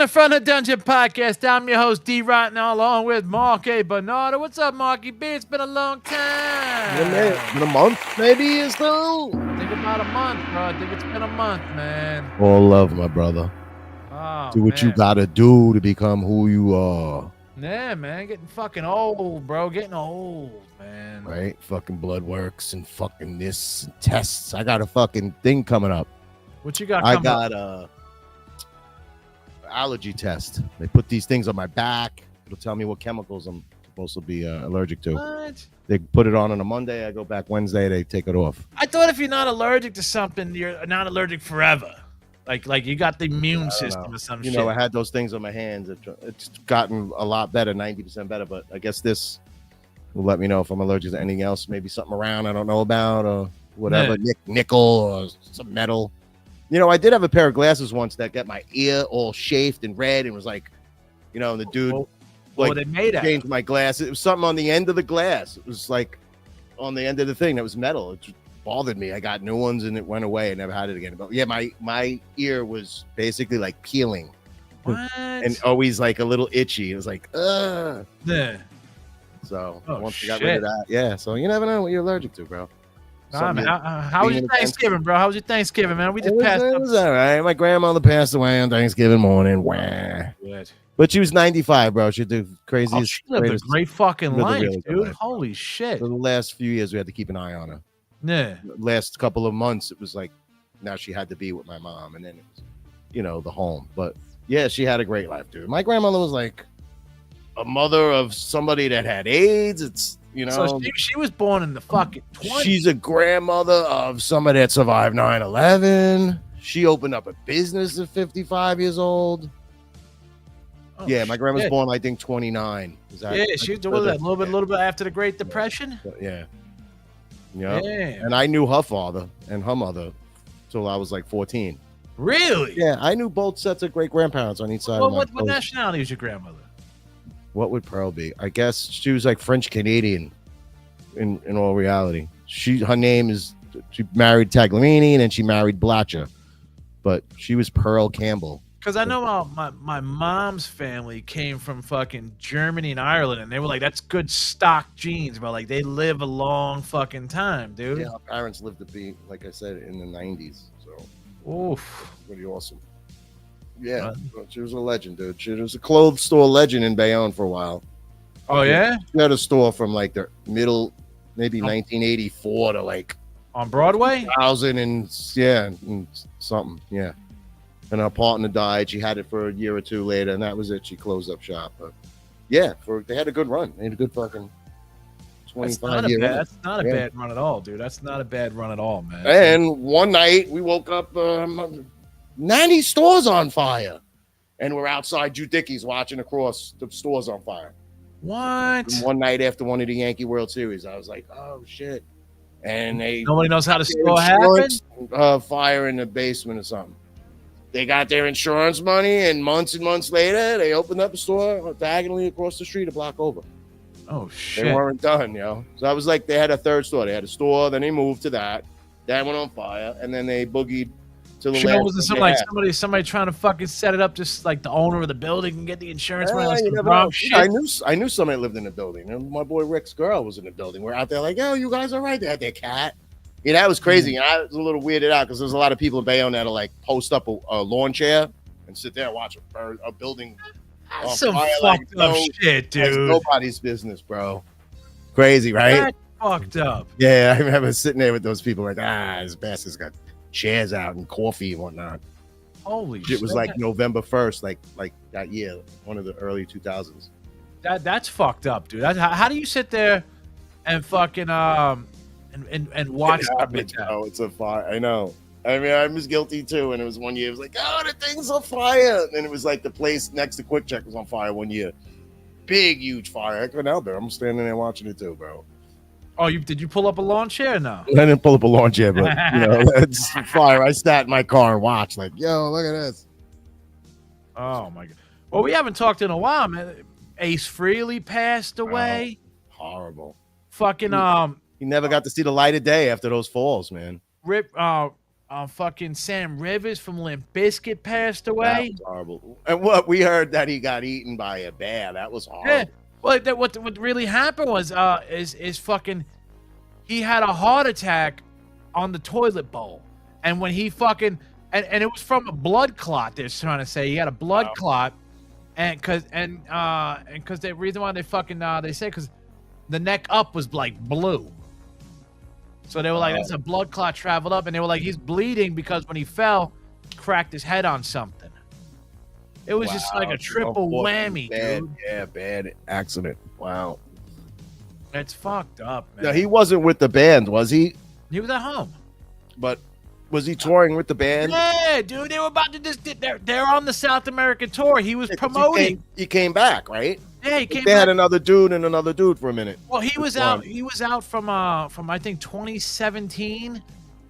the Front of Dungeon podcast. I'm your host, D. right now, along with Mark A. Bernardo. What's up, Marky B? It's been a long time. Been a month, maybe, or so? I think about a month, bro. I think it's been a month, man. All love, my brother. Oh, Do what you gotta do to become who you are. Yeah, man. Getting fucking old, bro. Getting old, man. Right? Fucking blood works and fucking this and tests. I got a fucking thing coming up. What you got I coming got up? allergy test. They put these things on my back. It'll tell me what chemicals I'm supposed to be allergic to. What? They put it on a Monday. I go back Wednesday. They take it off. I thought if you're not allergic to something, you're not allergic forever. Like you got the immune system or some shit. You know, I had those things on my hands. It's gotten a lot better, 90% better. But I guess this will let me know if I'm allergic to anything else. Maybe something around I don't know about or whatever. Yeah. Nickel or some metal. You know, I did have a pair of glasses once that got my ear all chafed and red and was like, you know, and the dude What they made out changed my glasses. It was something on the end of the glass. It was like on the end of the thing that was metal. It just bothered me. I got new ones and it went away. I never had it again. But yeah, my ear was basically like peeling. What? And always like a little itchy. It was like, ugh. Yeah. So Oh, once I got rid of that, yeah. So you never know what you're allergic to, bro. Nah, man. How was your Thanksgiving, bro? How was your Thanksgiving, man? We just It passed up. was all right. My grandmother passed away on Thanksgiving morning. Wah. Good. But she was 95, bro. She did craziest. Oh, she lived a great fucking lived a life, really good dude. life. Holy shit. For the last few years, we had to keep an eye on her. Yeah. Last couple of months, it was like now she had to be with my mom, and then it was, you know, the home. But yeah, she had a great life, dude. My grandmother was like a mother of somebody that had AIDS. It's, you know, So she was born in the fucking 20s. she's a grandmother of somebody that survived 9/11. She opened up a business at 55 years old. Oh, Yeah, my grandma's shit. born, I think, 29. Is that? Yeah, she was doing that a little bit after the Great Depression. Yeah. Yeah. Yeah. And I knew her father and her mother till I was like 14. Really? Yeah, I knew both sets of great grandparents on each side of my What nationality was your grandmother? What would Pearl be? I guess she was like French Canadian in all reality. Her name is, she married Tagliarini and then she married Blatcher, but she was Pearl Campbell. Because I know my mom's family came from fucking Germany and Ireland, and they were like, that's good stock genes, bro. Like, they live a long fucking time, dude. Yeah, her parents lived to be, like I said, in the 90s. So, Oof. pretty awesome. Yeah, she was a legend, dude. She was a clothes store legend in Bayonne for a while. Oh, yeah? She had a store from like the middle, maybe 1984 to like On Broadway? 2000 and something. Yeah. And her partner died. She had it for a year or two later, and that was it. She closed up shop. But yeah, they had a good run. They had a good fucking 25 year run. That's not a bad run at all, dude. That's not a bad run at all, man. And one night we woke up, 90 stores on fire, and we're outside Judicki's watching across the stores on fire. What? And one night after one of the Yankee World Series, I was like, "Oh shit!" And Nobody knows how the store happened. Fire in the basement or something. They got their insurance money, and months later, they opened up a store diagonally across the street, a block over. Oh shit! They weren't done, So I was like, they had a third store. They had a store, then they moved to that. That went on fire, and then they boogied to the last. Was it somebody trying to fucking set it up, just like the owner of the building can get the insurance money? You never know. I knew somebody lived in the building. And my boy Rick's girl was in the building. We're out there like, yo, you guys are right. They had their cat. Yeah, that was crazy. And I was a little weirded out because there's a lot of people in Bayonne that'll like post up a lawn chair and sit there and watch a building. That's some fucked up shit, dude. It's nobody's business, bro. Crazy, right? That's fucked up. Yeah, I remember sitting there with those people like, this bastard's got chairs out and coffee and whatnot. Holy shit. It was like November 1st, like that year, one of the early 2000s. That's fucked up, dude. How do you sit there and fucking and watch something like that? Oh, it's a fire. I know. I mean, I was guilty too. And it was one year, it was like, oh, the thing's on fire. And it was like the place next to Quick Check was on fire one year. Big, huge fire. I couldn't help it. I'm standing there watching it too, bro. Oh, did you pull up a lawn chair now? I didn't pull up a lawn chair, but it's fire. I sat in my car and watched, like, yo, look at this. Oh my god. Well, we haven't talked in a while, man. Ace Frehley passed away. Horrible. Fucking He never got to see the light of day after those falls, man. fucking Sam Rivers from Limp Bizkit passed That away. was horrible. And what we heard that he got eaten by a bear. That was horrible. Yeah. Well, what really happened was is fucking he had a heart attack on the toilet bowl, and when he fucking and it was from a blood clot. They're trying to say he had a blood clot, and because the reason why they fucking they say because the neck up was like blue. So they were like, that's a blood clot traveled up, and they were like, he's bleeding because when he fell, cracked his head on something. It was just like a triple whammy, bad, dude. Yeah, bad accident. Wow. It's fucked up, man. No, he wasn't with the band, was he? He was at home. But was he touring with the band? Yeah, dude. They were about to just they're on the South American tour. He was promoting. He came back, right? Yeah, he came They back. had another dude and another dude for a minute. Well, he was out. He was out from I think 2017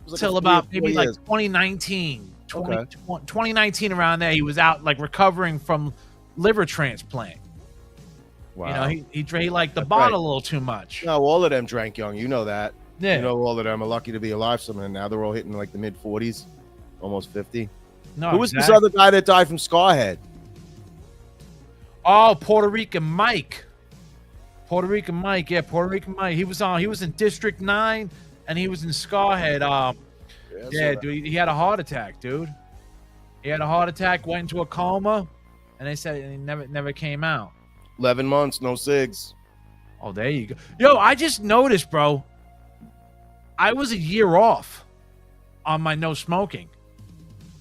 Like till about maybe like 2019. 2019 around there, he was out like recovering from liver transplant. Wow. You know, he liked the bottle a little too much. No, all of them drank young. You know that. Yeah. You know, all of them are lucky to be alive. Some of them now they're all hitting like the mid 40s, almost 50. No, who was this other guy that died from Scarhead? Oh, Puerto Rican Mike. Puerto Rican Mike. Yeah, Puerto Rican Mike. He was in District 9 and he was in Scarhead. Yeah, dude, he had a heart attack, dude. He had a heart attack, went into a coma, and they said he never came out. 11 months, no cigs. Oh, there you go. Yo, I just noticed, bro. I was a year off on my no smoking.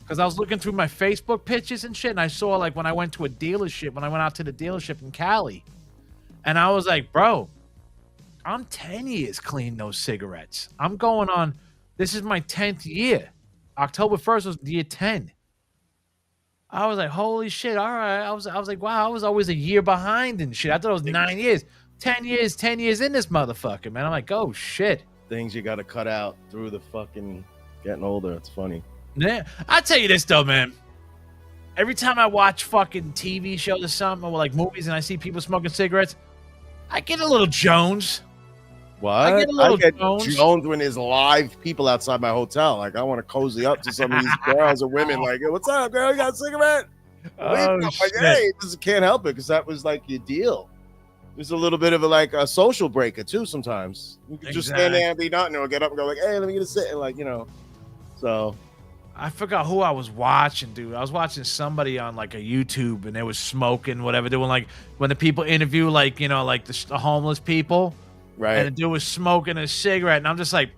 Because I was looking through my Facebook pictures and shit, and I saw, like, when I went to a dealership, when I went out to the dealership in Cali, and I was like, bro, I'm 10 years clean those cigarettes. I'm going on, this is my 10th year. October 1st was year 10. I was like, holy shit, all right. I was like, wow, I was always a year behind and shit. I thought it was 9 years. 10 years in this motherfucker, man. I'm like, oh, shit. Things you got to cut out through the fucking getting older. It's funny. Yeah, I tell you this though, man. Every time I watch fucking TV shows or something, or like movies, and I see people smoking cigarettes, I get a little Jones. What? I get Jones when there's live people outside my hotel. Like I want to cozy up to some of these girls and women. Like, what's up, girl? You got a cigarette? Oh, like, hey, just can't help it because that was like your deal. There's a little bit of a social breaker too. Sometimes you can just stand there and be nothing, or get up and go like, hey, let me get a sit, and so. I forgot who I was watching, dude. I was watching somebody on like a YouTube, and they was smoking, whatever. Doing like when the people interview, like the homeless people, right? And the dude was smoking a cigarette, and I'm just like,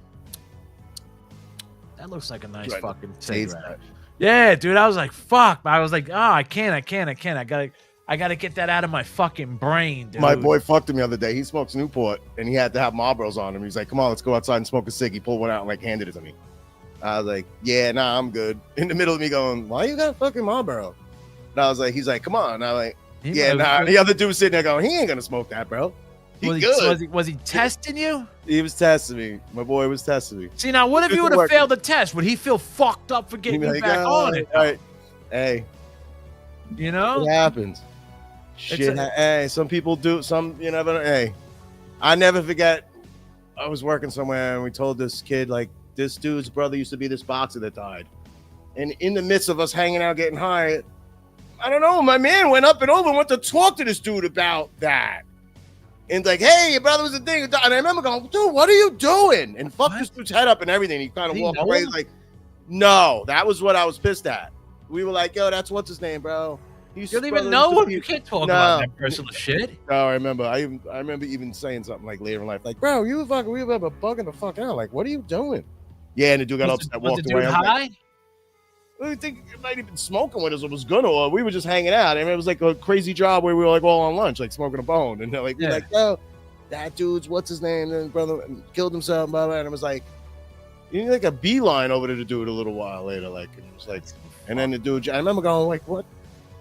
that looks like a nice fucking cigarette. Yeah, dude. I was like, fuck. I was like, oh, I can't. I gotta get that out of my fucking brain, dude. My boy fucked him the other day. He smokes Newport, and he had to have Marlboros on him. He's like, come on, let's go outside and smoke a cig. He pulled one out and handed it to me. I was like, yeah, nah, I'm good. In the middle of me going, why you got a fucking Marlboro? And I was like, he's like, come on. And I'm like, yeah, nah. The other dude was sitting there going, he ain't gonna smoke that, bro. Was he testing you? He was testing me. My boy was testing me. See, now, what if you would have failed the test? Would he feel fucked up for getting you back on it? Right. Hey. You know? It happens. Shit. Hey, some people do. Some, you never know. Hey. I never forget. I was working somewhere, and we told this kid, like, this dude's brother used to be this boxer that died. And in the midst of us hanging out, getting high, I don't know, my man went up and over and went to talk to this dude about that. And like, hey, your brother was a thing. And I remember going, dude, what are you doing? And fuck this dude's head up and everything. He kind of walked away like, no, that was what I was pissed at. We were like, yo, that's what's his name, bro. You don't even know him. You can't talk about that personal shit. No, I remember. I remember even saying something like later in life, like, bro, we were bugging the fuck out. Like, what are you doing? Yeah, and the dude got upset, walked away. High? I think it might have been smoking with us. It was gonna, or we were just hanging out. I mean, it was like a crazy job where we were like all on lunch, like smoking a bone, and they're like, we're like, yo, that dude's what's his name? And brother killed himself, blah blah. And it was like, you need like a beeline over to the dude a little while later, like it was like, and then the dude, I remember going like,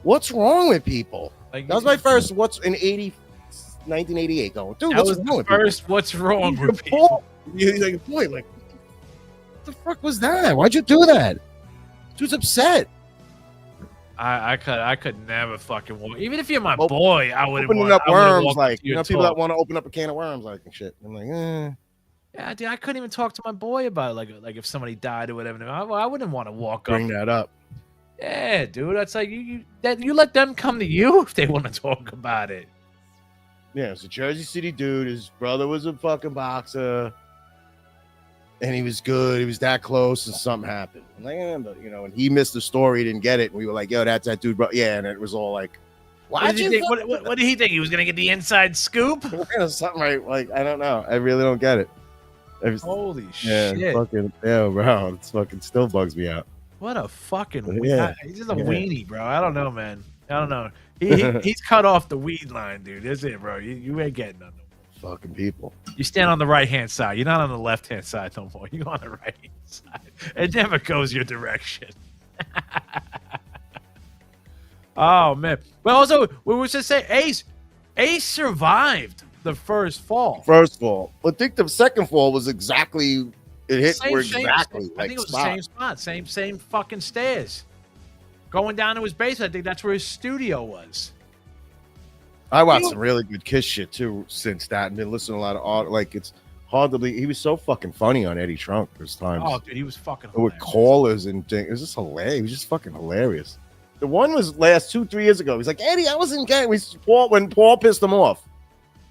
what's wrong with people? Like, that was my first. What's in 1988? Going, dude, what's wrong with first? People? What's wrong with people? He's like, boy, like. What the fuck was that? Why'd you do that? Dude's upset. I could never fucking walk. Even if you're my boy, I wouldn't opening up worms, like people that want to open up a can of worms, like and shit. I'm like, Yeah, dude, I couldn't even talk to my boy about it, like if somebody died or whatever. I wouldn't want to walk up. Bring that up. Yeah, dude, that's like you let them come to you if they want to talk about it. Yeah, it's a Jersey City dude. His brother was a fucking boxer, and he was good. He was that close, and something happened. I'm like, but, and he missed the story, didn't get it, and we were like, yo, that's that dude, bro. Yeah, and it was all like, what did he think? What did he think? He was gonna get the inside scoop? Something right? Like, I don't know. I really don't get it. Holy shit! Fucking bro, it fucking still bugs me out. What a fucking he's just a weenie, bro. I don't know, man. I don't know. He's cut off the weed line, dude. That's it, bro. You ain't getting nothing. Fucking people. You stand on the right hand side. You're not on the left hand side no more. You're on the right hand side. It never goes your direction. Oh man. But also, we were just saying, Ace survived the first fall. First fall. I think the second fall was exactly. It hit where exactly. I think it was the same spot, same fucking stairs. Going down to his basement, I think that's where his studio was. I watched some really good Kiss shit too since that, and been listening to a lot of art. Like, it's hard to believe he was so fucking funny on Eddie Trunk. There's times. Oh, dude, he was fucking hilarious. With callers and things. It was just hilarious. He was just fucking hilarious. The one was last 2-3 years ago. He's like, Eddie, I was in gang. When Paul pissed him off.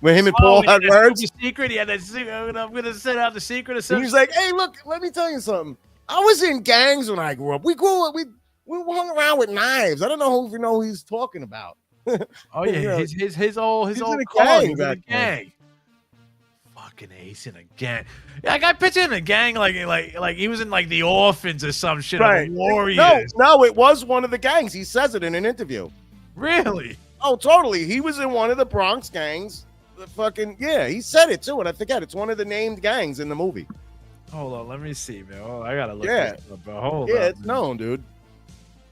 When him and Paul had words. Secret, yeah, I'm gonna set out the secret or something. He's like, hey, look, let me tell you something. I was in gangs when I grew up. We hung around with knives. I don't know if you know who he's talking about. Oh yeah, his old gang. Fucking Ace in a gang. Yeah, I got pictured in a gang like he was in like the Orphans or some shit. Right. Warriors. No, it was one of the gangs. He says it in an interview. Really? Oh, totally. He was in one of the Bronx gangs. He said it too, and I forget it's one of the named gangs in the movie. Hold on, let me see, man. Oh, I gotta look this up, bro. Hold on. Yeah, it's known, dude.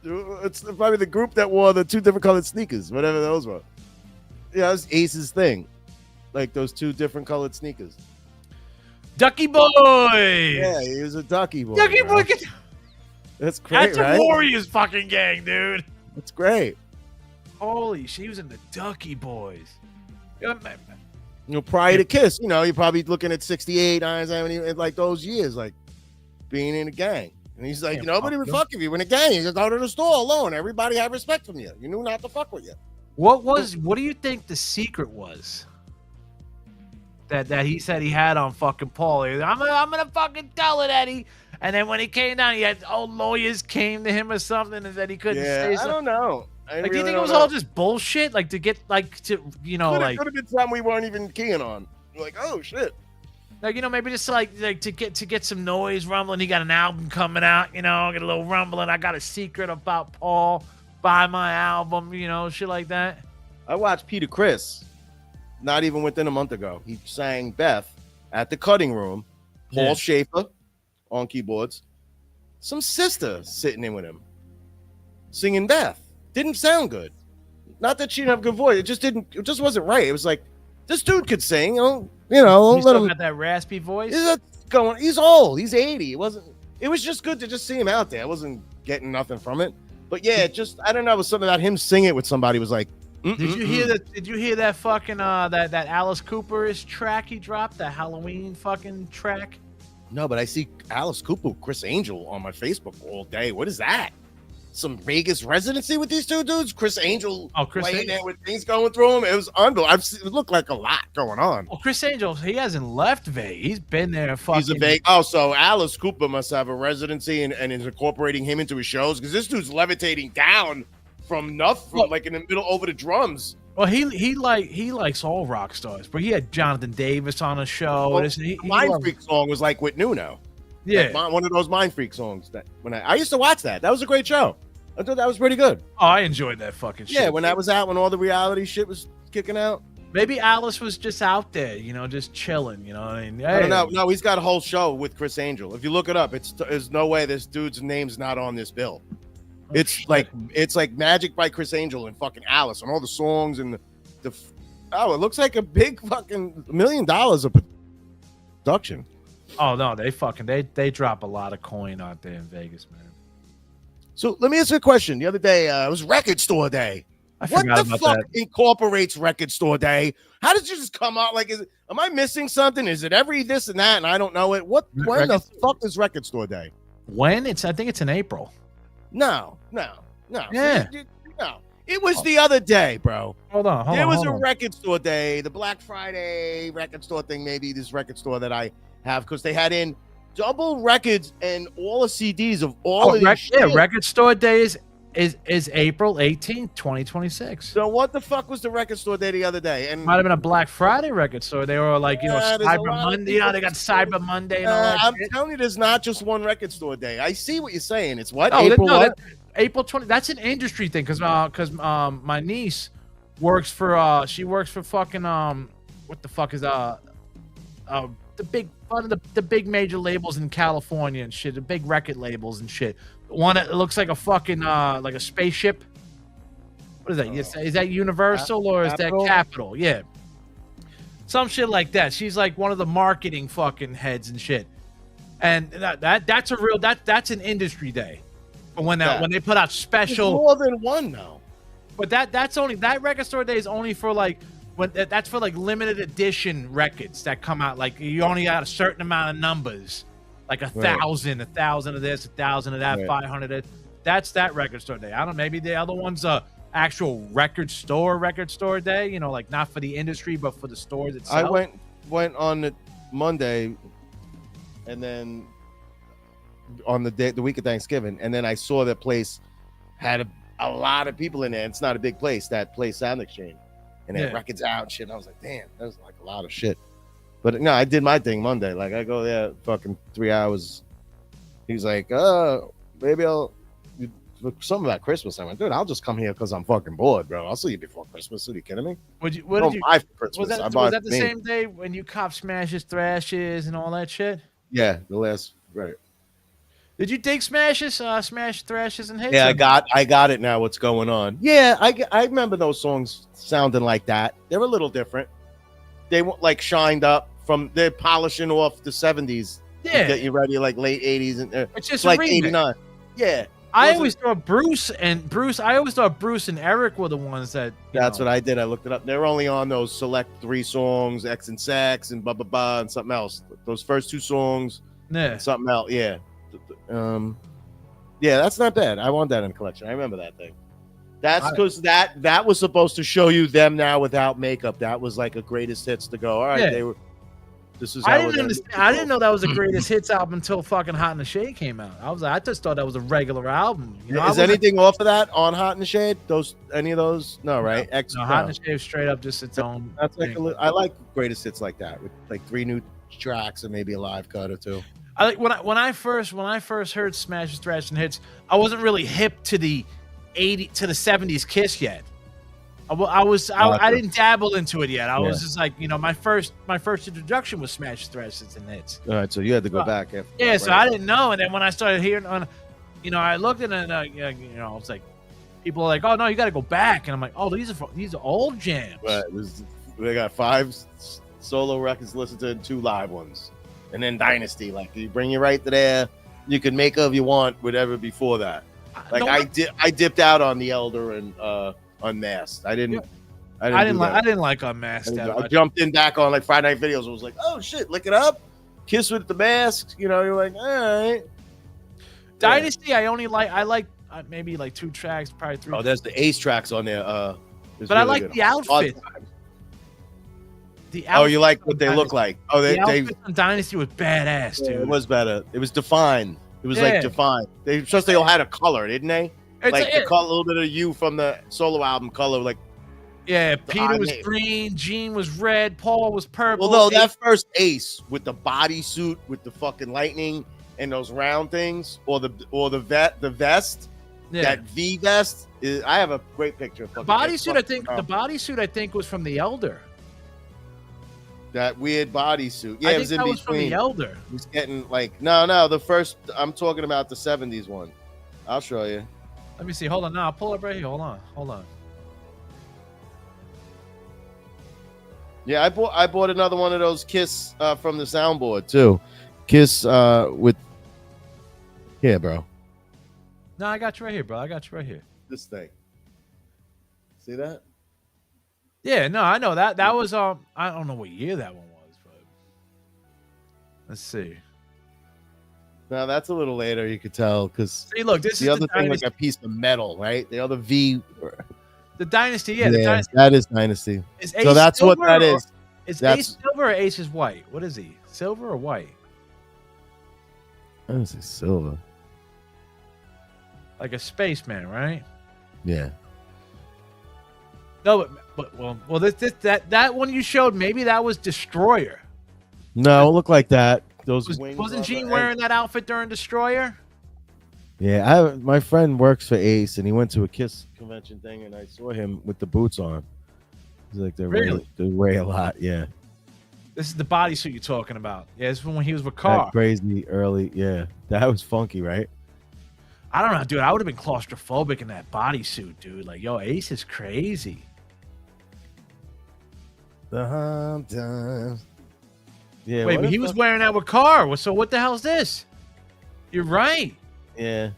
It's probably the group that wore the 2 different colored sneakers, whatever those were. Yeah, that was Ace's thing. Like those 2 different colored sneakers. Ducky Boy! Yeah, he was a Ducky Boy. Ducky Boy! That's great, That's a Warriors fucking gang, dude. That's great. Holy shit, he was in the Ducky Boys. Prior to Kiss, you're probably looking at 68, 970, like those years, like being in a gang. And he's like, nobody would fuck with you in a gang. You just go to the store alone. Everybody had respect from you. You knew not to fuck with you. What do you think the secret was? That he said he had on fucking Paul. I'm gonna fucking tell it, Eddie. And then when he came down, he had lawyers came to him or something, and that he couldn't say something. I don't know. Do you think it was all just bullshit? Like to get could have been something we weren't even keying on. You're like, oh shit. Like, maybe just like to get some noise rumbling. He got an album coming out, get a little rumbling. I got a secret about Paul. Buy my album, shit like that. I watched Peter Criss not even within a month ago. He sang Beth at the Cutting Room. Paul Schaefer on keyboards. Some sister sitting in with him singing Beth. Didn't sound good. Not that she didn't have a good voice. It just wasn't right. It was like, this dude could sing, He's still got that raspy voice. He's old. He's 80. It was just good to just see him out there. I wasn't getting nothing from it. But yeah, I don't know. It was something about him singing it with somebody was like, Did you hear that? Did you hear that fucking that Alice Cooper's track he dropped? The Halloween fucking track? No, but I see Alice Cooper, Chris Angel on my Facebook all day. What is that? Some Vegas residency with these 2 dudes? Chris Angel playing there with things going through him. It was unbelievable. It looked like a lot going on. Well, Chris Angel, he hasn't left Vegas. He's been there fucking. He's a Vegas. Oh, so Alice Cooper must have a residency and is incorporating him into his shows because this dude's levitating down from nothing, like in the middle over the drums. Well, he likes all rock stars, but he had Jonathan Davis on a show. Well, Mind Freak song was like with Nuno. Yeah, like one of those Mind Freak songs that when I used to watch that. That was a great show. I thought that was pretty good. Oh, I enjoyed that fucking shit. Yeah, when that was out, when all the reality shit was kicking out. Maybe Alice was just out there, just chilling, I mean? I don't know. No, he's got a whole show with Chris Angel. If you look it up, there's no way this dude's name's not on this bill. It's like Magic by Chris Angel and fucking Alice and all the songs and it looks like a big fucking $1 million of production. Oh no, they drop a lot of coin out there in Vegas, man. So let me ask you a question. The other day, it was record store day. I What forgot the about fuck that. incorporates Record Store Day? How did you just come out? Like, am I missing something? Is it every this and that, and I don't know it? When the fuck is Record Store Day? When? I think it's in April. No. Yeah. No. It was the other day, bro. Hold on. There was a Record Store Day, the Black Friday record store thing. Maybe this record store that I have, because they had in double records and all the CDs of all of these. Yeah, Record Store Day is April 18th, 2026. So what the fuck was the Record Store Day the other day? And might have been a Black Friday record store. They were like, Cyber Monday. They got Cyber Monday and all that I'm shit. telling you, there's not just one Record Store Day. I see what you're saying. It's what? April 20. That's an industry thing, because my niece works for she works for fucking what the fuck is the big one of the big major labels in California and shit, the big record labels and shit. One that looks like a fucking like a spaceship. What is that? Is that Universal or is that Capitol? Yeah, some shit like that. She's like one of the marketing fucking heads and shit. And that's a real that's an industry day. When they put out special, there's more than one now. But that Record Store Day is only for like that's for like limited edition records that come out. Like you only got a certain amount of numbers, like 1,000 of this, 1,000 of that, 500 of it. That's that Record Store Day. I don't know, maybe the other one's actual record store day. Like not for the industry but for the stores itself. I went on the Monday, and then on the week of Thanksgiving, and then I saw that place had a lot of people in there. It's not a big place, that place, Sound Exchange, and they had records out and shit. And I was like, damn, that was like a lot of shit. But no, I did my thing Monday. Like I go there fucking 3 hours. He's like, maybe I'll something about Christmas. I went, dude, I'll just come here because I'm fucking bored, bro. I'll see you before Christmas. Are you kidding me? What did you buy for Christmas? Was that the same day when you cop Smashes, Thrashes, and all that shit? Yeah, the last right. Did you dig Smashes, Smash, Thrashes, and Hits? Yeah, I got it now. What's going on? Yeah, I remember those songs sounding like that. They're a little different. They were like shined up they're polishing off the 70s. Yeah, to get you ready, like late 80s and it's just like 89. Yeah, I always thought Bruce and Eric were the ones that. That's what I did. I looked it up. They're only on those select 3 songs, X and Sax and blah blah blah and something else. Those first 2 songs, something else. Yeah. Yeah, that's not bad. I want that in the collection. I remember that thing. That's because that was supposed to show you them now without makeup. That was like a greatest hits to go. All right, they were. This is. I didn't understand. I didn't know that was a greatest hits album until fucking Hot in the Shade came out. I just thought that was a regular album. Is anything off of that on Hot in the Shade? Any of those? No, right? No, Hot in the Shade straight up just its own. That's like I like greatest hits like that with like 3 new tracks and maybe a live cut or 2. I like when I first heard Smashes, Thrash, and Hits. I wasn't really hip to the 70s Kiss yet. I didn't dabble into it yet. I was just like, my first introduction was Smashes, Thrashes, and Hits. All right, so you had to go back after. Yeah, so I didn't know, and then when I started hearing I looked at it, I was like, people are like, oh no, you got to go back, and I'm like, oh, these are old jams. Right, they got 5 solo records listened to and 2 live ones. And then Dynasty, like you bring you right to there. You can make of you want whatever before that. Like I dipped out on The Elder and Unmasked. I didn't like Unmasked. I jumped in back on like Friday Night Videos. I was like, oh shit, look it up. Kiss with the Mask. You're like, all right. Dynasty, I like maybe like 2 tracks, probably 3. Oh, there's the Ace tracks on there. But really I like the outfit. Oh, you like what they look like? Oh, the outfit on Dynasty was badass, dude. It was better. It was defined. It was like defined. They all had a color, didn't they? Like the color, a little bit of you from the solo album color, like. Yeah, Peter was green, Gene was red, Paul was purple. Although that first Ace with the bodysuit with the fucking lightning and those round things, or the vest, that V vest. I have a great picture of the bodysuit. I think was from The Elder. That weird bodysuit. Yeah, it was in between. Was from The Elder. It was getting like no. The first I'm talking about the 70s one. I'll show you. Let me see. Hold on. No, I'll pull up right here. Hold on. Yeah, I bought another one of those Kiss from the soundboard too. Kiss with. Yeah, bro. No, I got you right here, bro. This thing. See that? Yeah, no, I know that. That was I don't know what year that one was, but let's see. Now that's a little later. You could tell because See, look, this the is other the thing like dynasty. a piece of metal, right? The other V. The dynasty, yeah, the Yeah, dynasty. that is Dynasty. Is So Ace that's what silver that or- is. Is That's Ace silver or Ace is white? What is he? Silver or white? I don't say silver. Like a spaceman, right? Yeah. No, well, that one you showed, maybe that was Destroyer. No, it looked like that. Those wings. Wasn't on Gene the wearing end. that outfit during Destroyer? Yeah, my friend works for Ace, and he went to a Kiss convention thing, and I saw him with the boots on. He's like, Really? they weigh a lot. Yeah, This is the bodysuit you're talking about. Yeah, this is when he was with that Carr. crazy early. Yeah, that was funky, right? I don't know, dude. I would have been claustrophobic in that bodysuit, dude. Like, yo, Ace is crazy. The hump times. Yeah. Wait, what but if he was wearing that with Carr. So what the hell's this? You're right. Yeah.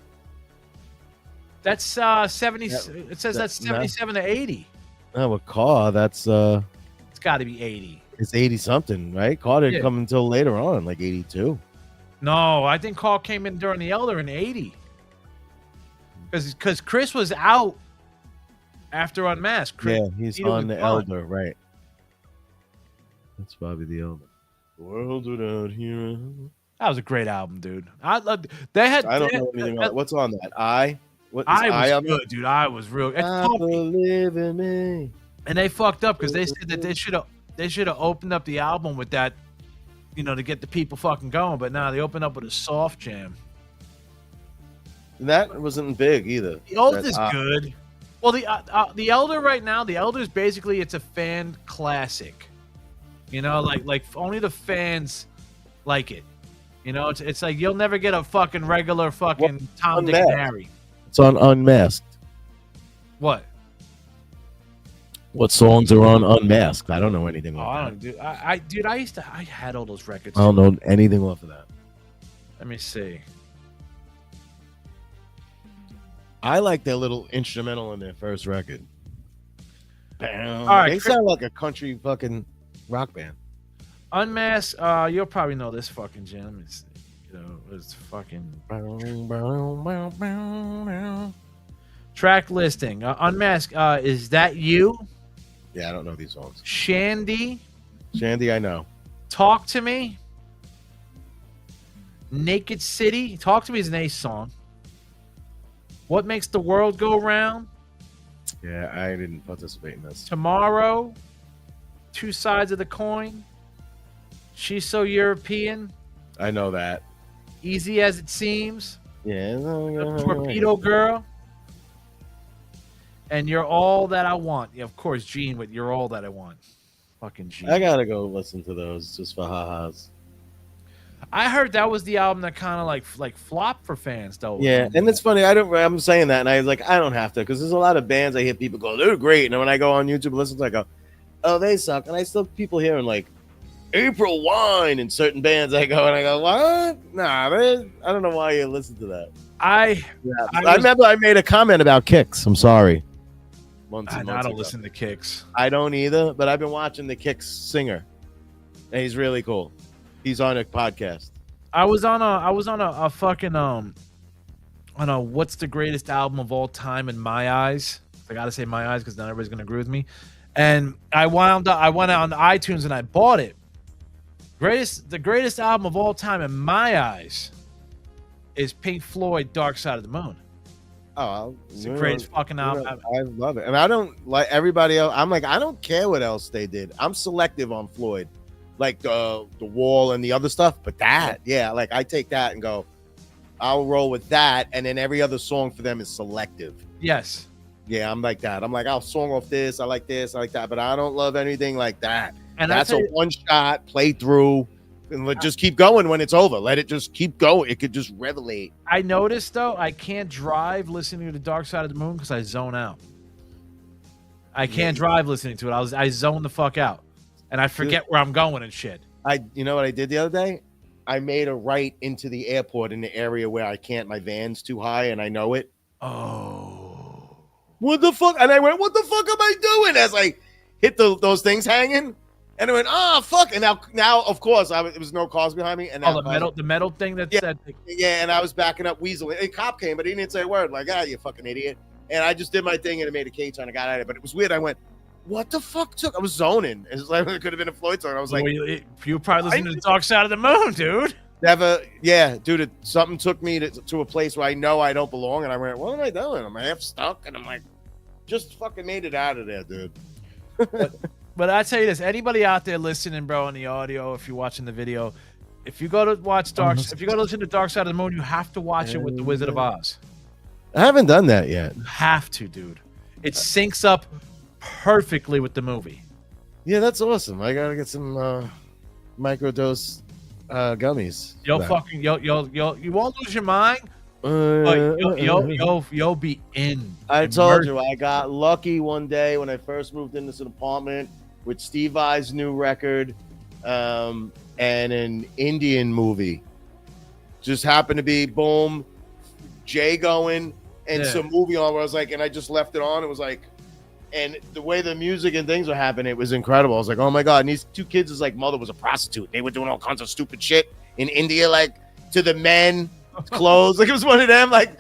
That's 70. It says that's 77 to 80. No, with Carr, that's It's got to be 80. it's 80 something, right? Carr didn't Yeah. come until later on, like 82. No, I think Carl came in during the Elder in 80. Because Chris was out after Unmasked. Chris, Yeah, he's Peter on was the gone. Elder, right? That's probably the Elder. The world without hero. That was a great album, dude. I don't know anything about it. What's on that? What is I on was good, dude. I was real. It's I pumpy. believe in me. And they fucked up because they said that they should have opened up the album with that, to get the people fucking going. But now they opened up with a soft jam. That wasn't big either. The Oath That, is good. Well, the Elder right now, the Elder's basically it's a fan classic. Like only the fans like it. It's like you'll never get a fucking regular fucking Tom, Dick, and Unmasked. Harry. It's on Unmasked. What? What songs are on Unmasked? I don't know anything Oh, off I that. don't, dude. I had all those records. I don't know anything off of that. Let me see. I like their little instrumental in their first record. All right, they Chris- sound like a country fucking rock band. Unmasked. You'll probably know this fucking jam. It's fucking track listing. Unmasked. Is that you? Yeah, I don't know these songs. Shandy. Shandy, I know. Talk to Me. Naked City. Talk to Me is an Ace song. What Makes the World Go Round? Yeah, I didn't participate in this. Tomorrow. Two Sides of the Coin. She's So European. I know that. Easy as It Seems. Yeah. The Torpedo Girl. And You're All That I Want. Yeah, of course, Gene with You're All That I Want. Fucking Gene. I gotta go listen to those just for ha-has. I heard that was the album that kind of like flopped for fans, though. Yeah, and it's funny. I'm saying that, and I was like, I don't have to, because there's a lot of bands I hear people go, they're great, and then when I go on YouTube and listen to, it, I go, oh, they suck, and I still people hearing like April Wine in certain bands. I go what? Nah, man, I don't know why you listen to that. I remember I made a comment about Kicks. I'm sorry. Months and I months don't ago. listen to Kicks. I don't either, but I've been watching the Kicks singer, and he's really cool. He's on a podcast. I was on a fucking on a what's the greatest album of all time in my eyes. I gotta say my eyes because not everybody's gonna agree with me. And I went on iTunes and I bought it. The greatest album of all time in my eyes is Pink Floyd Dark Side of the Moon. Oh, It's the greatest fucking album. I love it, and I don't like everybody else. I'm like, I don't care what else they did. I'm selective on Floyd, like the Wall and the other stuff. But that, yeah, like I take that and go, I'll roll with that, and then every other song for them is selective. Yes. Yeah, I'm like that. I'm like, I'll song off this, I like that, but I don't love anything like that. And That's a one shot play through, and just keep going when it's over. Let it just keep going. It could just revelate. I noticed though I can't drive listening to the Dark Side of the Moon because I zone out. I can't drive listening to it. I zone the fuck out, and I forget where I'm going and shit. You know what I did the other day? I made a right into the airport in the area where I can't. My van's too high, and I know it. Oh. what the fuck? And I went, what the fuck am I doing? As I hit those things hanging. And I went, oh, fuck. And now of course, there was no cars behind me. And now, the metal thing that's yeah, and I was backing up weaseling. A cop came, but he didn't say a word. Like, you fucking idiot. And I just did my thing and it made a K-turn. I got out of it. But it was weird. I went, what the fuck took? I was zoning. It's like it could have been a Floyd song. I was like, you probably listening to the Dark Side of the Moon, dude. Never, yeah, dude. Something took me to a place where I know I don't belong, and I went, "What am I doing? I'm half stuck," and I'm like, "Just fucking made it out of there, dude." But I tell you this: anybody out there listening, bro, on the audio, if you're watching the video, if you go to if you go to listen to Dark Side of the Moon, you have to watch it with the Wizard of Oz. I haven't done that yet. You have to, dude. It syncs up perfectly with the movie. Yeah, that's awesome. I gotta get some microdose gummies. You won't lose your mind. But you'll be in. I told you, I got lucky one day when I first moved into this apartment with Steve Vai's new record, and an Indian movie. Just happened to be boom, Jay going, and some movie on where I was like, and I just left it on. It was like, and the way the music and things were happening, it was incredible. I was like, oh my God. And these two kids' like mother was a prostitute. They were doing all kinds of stupid shit in India, like to the men clothes. Like it was one of them, like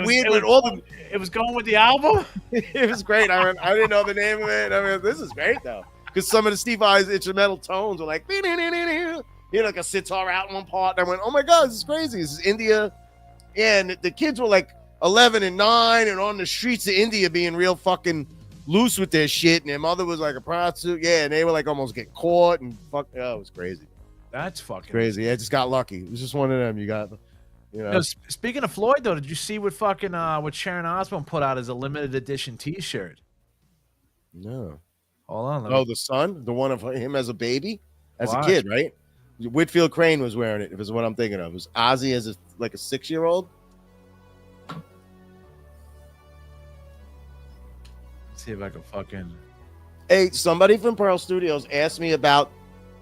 weird. It was going with the album. It was great. I didn't know the name of it. I mean, this is great though, because some of the Steve Vai's instrumental tones were like, like a sitar out in one part. And I went, oh my God, this is crazy. This is India, and the kids were like 11 and 9, and on the streets of India being real fucking loose with their shit, and their mother was like a prostitute. Yeah, and they were like almost getting caught and fuck. Oh, it was crazy. That's fucking crazy. I just got lucky. It was just one of them. You got. Speaking of Floyd, though, did you see what what Sharon Osbourne put out as a limited edition T-shirt? No. Hold on. The son, the one of him as a baby, as a kid, right? Whitfield Crane was wearing it. If it's what I'm thinking of, it was Ozzy as a 6-year-old. Let's see if I can fucking. Hey, somebody from Pearl Studios asked me about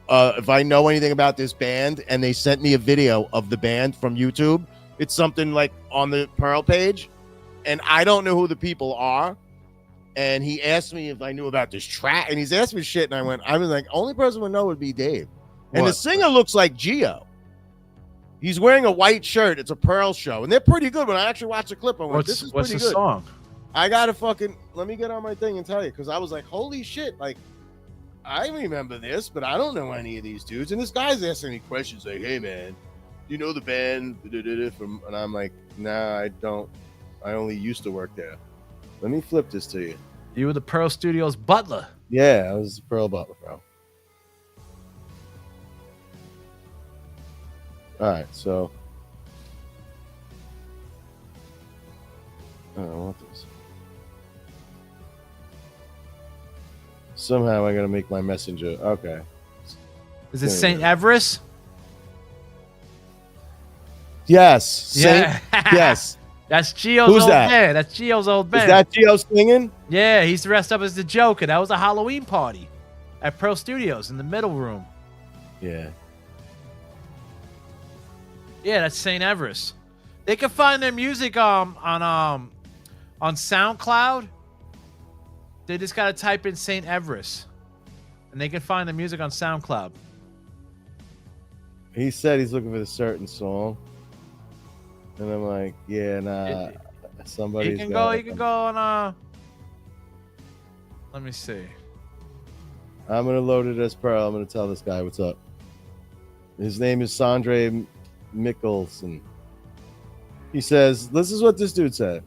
if I know anything about this band, and they sent me a video of the band from YouTube. It's something like on the Pearl page, and I don't know who the people are. And he asked me if I knew about this track, and he's asked me shit, and I was like, only person would know would be Dave. And the singer looks like Gio. He's wearing a white shirt. It's a Pearl show, and they're pretty good. When I actually watched the clip, I went, "This is pretty good." What's the song? I gotta let me get on my thing and tell you, because I was like, holy shit, like, I remember this, but I don't know any of these dudes. And this guy's asking me questions like, hey, man, you know the band? And I'm like, nah, I don't. I only used to work there. Let me flip this to you. You were the Pearl Studios butler. Yeah, I was the Pearl butler, bro. All right, so. I don't want this. Somehow I gotta make my messenger. Okay. Is it St. Everest? Yes. Yeah. Yes. That's Gio's old band. That's Gio's old band. Is that Gio singing? Yeah, he's dressed up as the Joker. That was a Halloween party at Pearl Studios in the middle room. Yeah. Yeah, that's St. Everest. They can find their music on SoundCloud. They just gotta type in St. Everest, and they can find the music on SoundCloud. He said he's looking for a certain song, and I'm like, yeah, nah. Somebody. He can go on. Let me see. I'm gonna load it as Pearl. I'm gonna tell this guy what's up. His name is Sondre Mickelson. He says, this is what this dude said.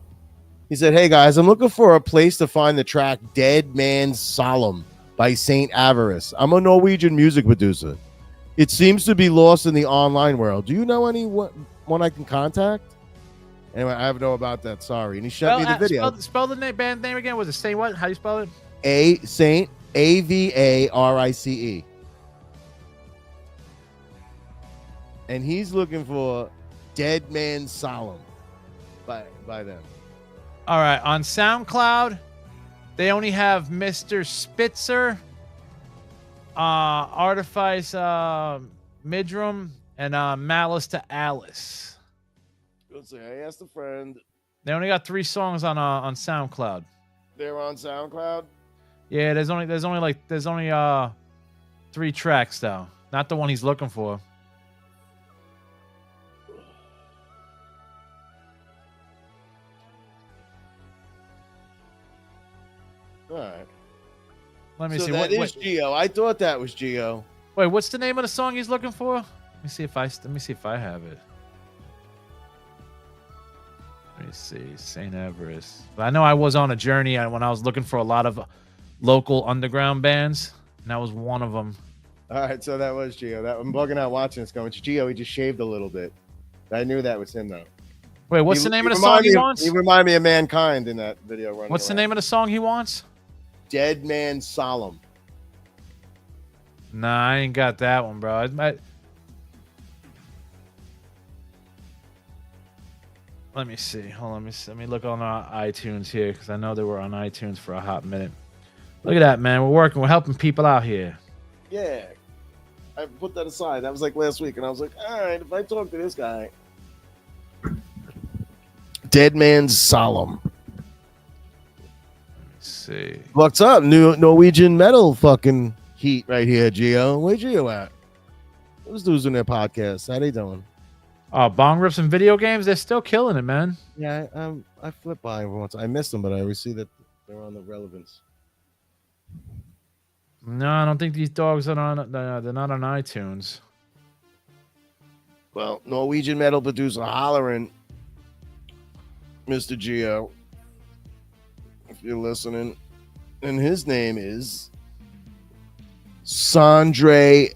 He said, hey guys, I'm looking for a place to find the track Dead Man's Solemn by St. Everest. I'm a Norwegian music producer. It seems to be lost in the online world. Do you know anyone I can contact? Anyway, I have no about that. Sorry. And he showed me the video. Spell the band name again. Was it Saint what? How do you spell it? Saint Avarice. And he's looking for Dead Man's Solemn by them. All right, on SoundCloud, they only have Mr. Spitzer, Artifice Midrum, and Malice to Alice. Let's see. I asked a friend. They only got 3 songs on SoundCloud. They're on SoundCloud. Yeah, there's only 3 tracks though. Not the one he's looking for. All right. Let me So see. that is Geo. I thought that was Geo. Wait, what's the name of the song he's looking for? Let me see if I have it. Let me see. St. Everest. But I know I was on a journey when I was looking for a lot of local underground bands, and that was one of them. All right, so that was Geo. That I'm bugging out watching this going. It's Geo. He just shaved a little bit. I knew that was him though. Wait, what's the name of the song he wants? He reminded me of Mankind in that video. What's the name of the song he wants? Dead Man Solemn. Nah, I ain't got that one, bro. Let me see. Hold on. Let me look on our iTunes here because I know they were on iTunes for a hot minute. Look at that, man. We're working. We're helping people out here. Yeah. I put that aside. That was like last week, and I was like, all right, if I talk to this guy. Dead Man's Solemn. Let's see. What's up? New Norwegian metal fucking heat right here, Geo. Where Geo at? Those dudes in their podcast. How they doing? Oh, bong rips and video games. They're still killing it, man. Yeah, I flipped by every once. I missed them, but I see that they're on the relevance. No, I don't think these dogs are on. They're not on iTunes. Well, Norwegian metal producer hollering, Mr. Geo, if you're listening, and his name is Sondre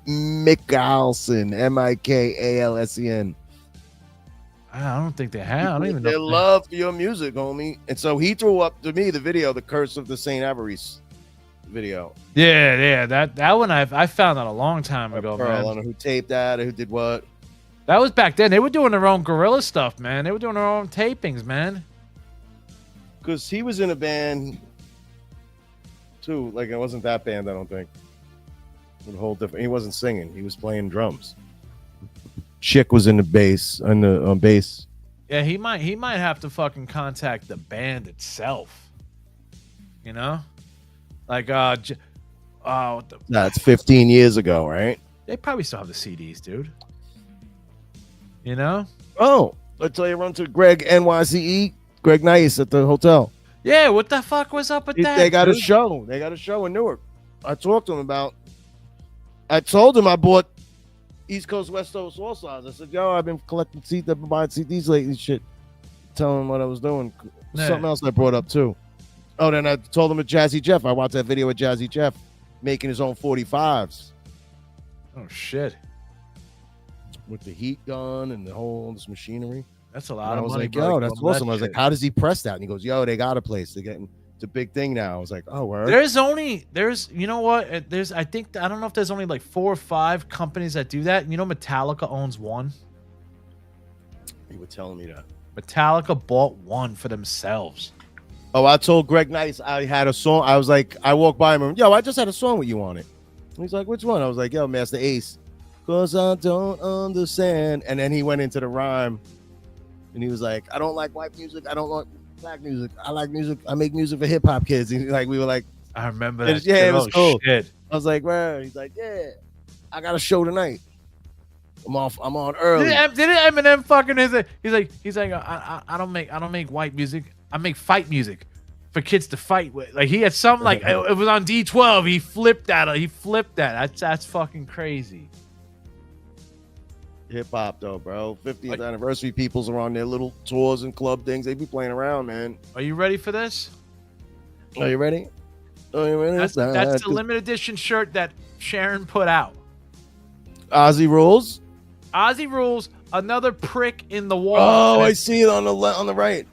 Mikkelsen, Mikalsen. I don't think they have. I don't even know. They love your music, homie. And so he threw up to me the video, The Curse of the St. Avery's video. Yeah. That one I found out a long time ago, Pearl, man. I don't know who taped that or who did what. That was back then. They were doing their own guerrilla stuff, man. They were doing their own tapings, man. Because he was in a band too. Like, it wasn't that band, I don't think. A whole different. He wasn't singing. He was playing drums. Chick was in the bass on bass. Yeah, he might have to fucking contact the band itself. You know, like what the? That's 15 years ago, right? They probably still have the CDs, dude. You know? Oh, I tell you, run to Greg NYCE, Greg Nice at the hotel. Yeah, what the fuck was up with that? They got dude? a show. They got a show in Newark. I talked to him about. I told him I bought East Coast, West Coast All Stars. I said, yo, I've been collecting CDs, I've been buying CDs lately, shit. Telling him what I was doing. Yeah. Something else I brought up too. Oh, then I told him at Jazzy Jeff. I watched that video with Jazzy Jeff making his own 45s. Oh shit! With the heat gun and all this machinery. That's a lot of I was money. like, bro, yo, that's for awesome. that I was like, shit. how does he press that? And he goes, yo, they got a place. They're getting it's a big thing now. I was like, oh, word. There's you know what? I don't know if there's only like 4 or 5 companies that do that. You know, Metallica owns one. You were telling me that. Metallica bought one for themselves. Oh, I told Greg Nice I had a song. I was like, I walked by him and, yo, I just had a song with you on it. And he's like, which one? I was like, yo, Master Ace. Cause I don't understand. And then he went into the rhyme and he was like, I don't like white music. I don't like black music. I like music. I make music for hip hop kids. And like, we were like, I remember that. yeah, it was cool. Shit. I was like, well, he's like, yeah, I got a show tonight. I'm on early. Didn't Eminem fucking he's like I don't make white music. I make fight music for kids to fight with. Like he had some like it was on D12. He flipped that. That's fucking crazy. Hip hop though, bro. 50th anniversary peoples are on their little tours and club things. They be playing around, man. Are you ready for this? Are you ready? Are you ready? That's the limited edition shirt that Sharon put out. Ozzy Rules. Ozzy Rules, another prick in the wall. Oh, I see it on the right.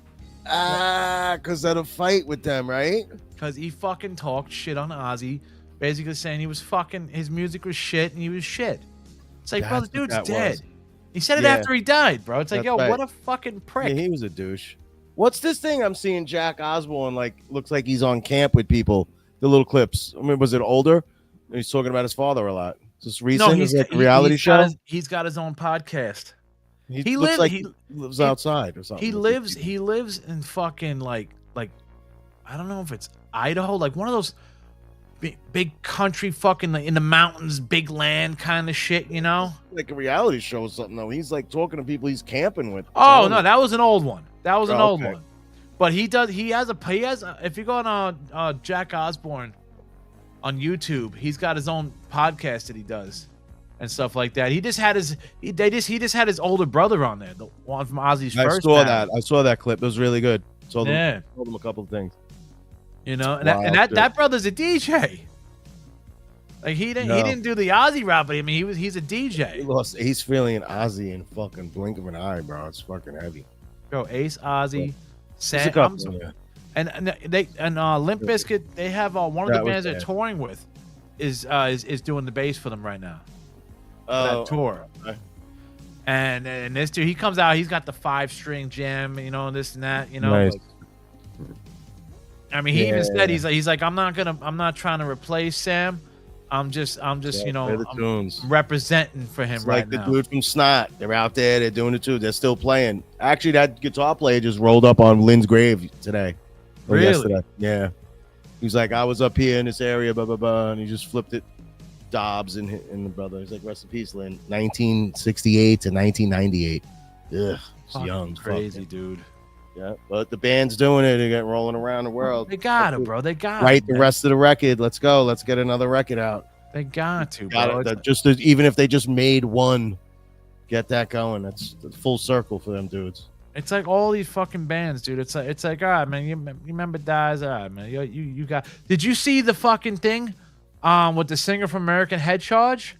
Because of the fight with them, right? Because he fucking talked shit on Ozzy, basically saying his music was shit and he was shit. It's like, bro, the dude's dead. He said it after he died, bro. It's like, yo, what a fucking prick. Yeah, he was a douche. What's this thing I'm seeing Jack Osbourne, like, looks like he's on camp with people? The little clips. I mean, was it older? He's talking about his father a lot. Is this recent? No, he's like a reality show? He's got his own podcast. He lives outside or something. He lives in fucking like I don't know if it's Idaho, like one of those big country fucking in the mountains, big land kind of shit, you know? Like a reality show or something though. He's like talking to people he's camping with. Oh no, that was an old one. That was an old okay. one. But he has if you go on Jack Osborne on YouTube, he's got his own podcast that he does and stuff like that. He just had his older brother on there, the one from Ozzy's first band. I saw that clip. It was really good. Told Yeah. him a couple of things. You know, and that brother's a DJ. Like he didn't do the Ozzy route, but I mean he's a DJ. He's feeling Ozzy in fucking blink of an eye, bro. It's fucking heavy. Bro, Ace, Ozzy, Sam, and Limp Bizkit, they have one of the bands they're touring with is doing the bass for them right now. That tour. Okay. And this dude, he comes out, he's got the 5-string jam, you know, this and that, you know. Nice. Like, I mean, he even said he's like I'm not trying to replace Sam. I'm just you know, I'm representing for him right now. Like the dude from Snot, they're out there, they're doing it too. They're still playing. Actually, that guitar player just rolled up on Lynn's grave today. Or really? Yesterday. Yeah. He's like, I was up here in this area, blah blah blah, and he just flipped it. Dobbs and the brother. He's like, rest in peace, Lynn. 1968 to 1998. Ugh, it's young, crazy dude. Yeah, but the band's doing it. They get rolling around the world. They got it, bro. They got it. Write the rest of the record. Let's go. Let's get another record out. They got to, bro. Even if they just made one, get that going. That's full circle for them dudes. It's like all these fucking bands, dude. It's like, all right, man. You remember Dies? All right, man. You got. Did you see the fucking thing? With the singer from American Head Charge?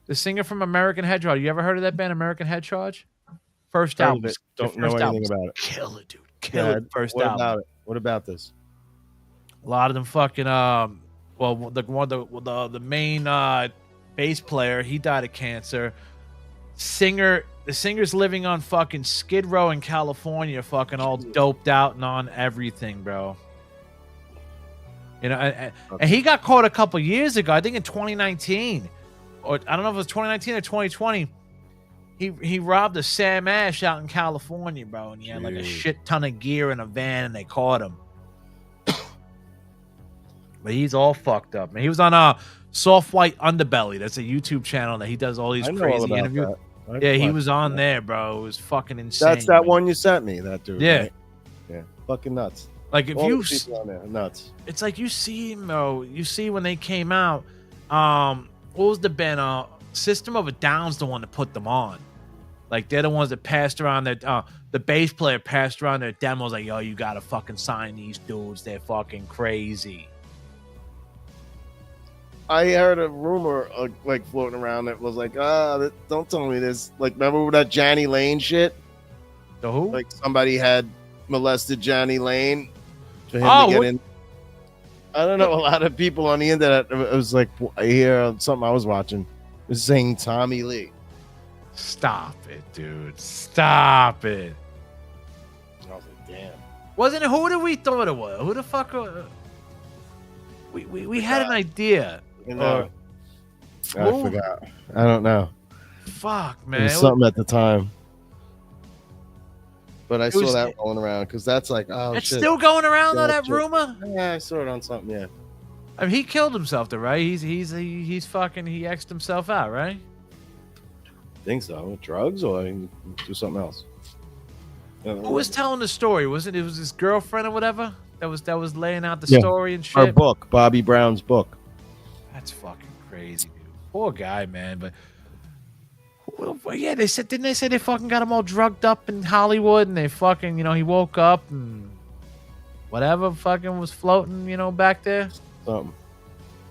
The singer from American Head Charge. You ever heard of that band, American Head Charge? First album. Don't know anything about it. Kill it, dude. Kill it. First album. What about this? A lot of them fucking the main bass player, he died of cancer. The singer's living on fucking Skid Row in California, fucking all doped out and on everything, bro. You know, and he got caught a couple years ago, I think in 2019, or I don't know if it was 2019 or 2020. He robbed a Sam Ash out in California, bro, and he had like a shit ton of gear in a van, and they caught him. But he's all fucked up, man. He was on Soft White Underbelly. That's a YouTube channel that he does all these crazy interviews. Yeah, he was on there, bro. It was fucking insane. That's that one you sent me, that dude. Yeah, right? Yeah, fucking nuts. Like if you on there, nuts. It's like you see him though. You see when they came out. What was the band? System of a Down's the one that put them on. Like they're the ones that passed around their. The bass player passed around their demos. Like, yo, you gotta fucking sign these dudes. They're fucking crazy. I heard a rumor like floating around that was like, don't tell me this. Like, remember that Johnny Lane shit? The who? Like somebody had molested Johnny Lane. For him to get in. I don't know. A lot of people on the internet. It was like I hear something I was watching was saying Tommy Lee. Stop it, dude! Stop it! I was like, damn. Wasn't it? Who did we thought it was? Who the fuck? We had an idea. You know, I forgot. I don't know. Fuck, man. It was something at the time. But I saw that rolling around because that's like, it's still going around though, that rumor. Yeah, I saw it on something. Yeah, I mean, he killed himself though, right? He's fucking he X'd himself out, right? I think so. Drugs or do something else. Who was telling the story? Was it was his girlfriend or whatever that was laying out the story and shit? Her book, Bobby Brown's book. That's fucking crazy, dude. Poor guy, man. But yeah, didn't they say they fucking got him all drugged up in Hollywood and they fucking, you know, he woke up and whatever fucking was floating, you know, back there? Something.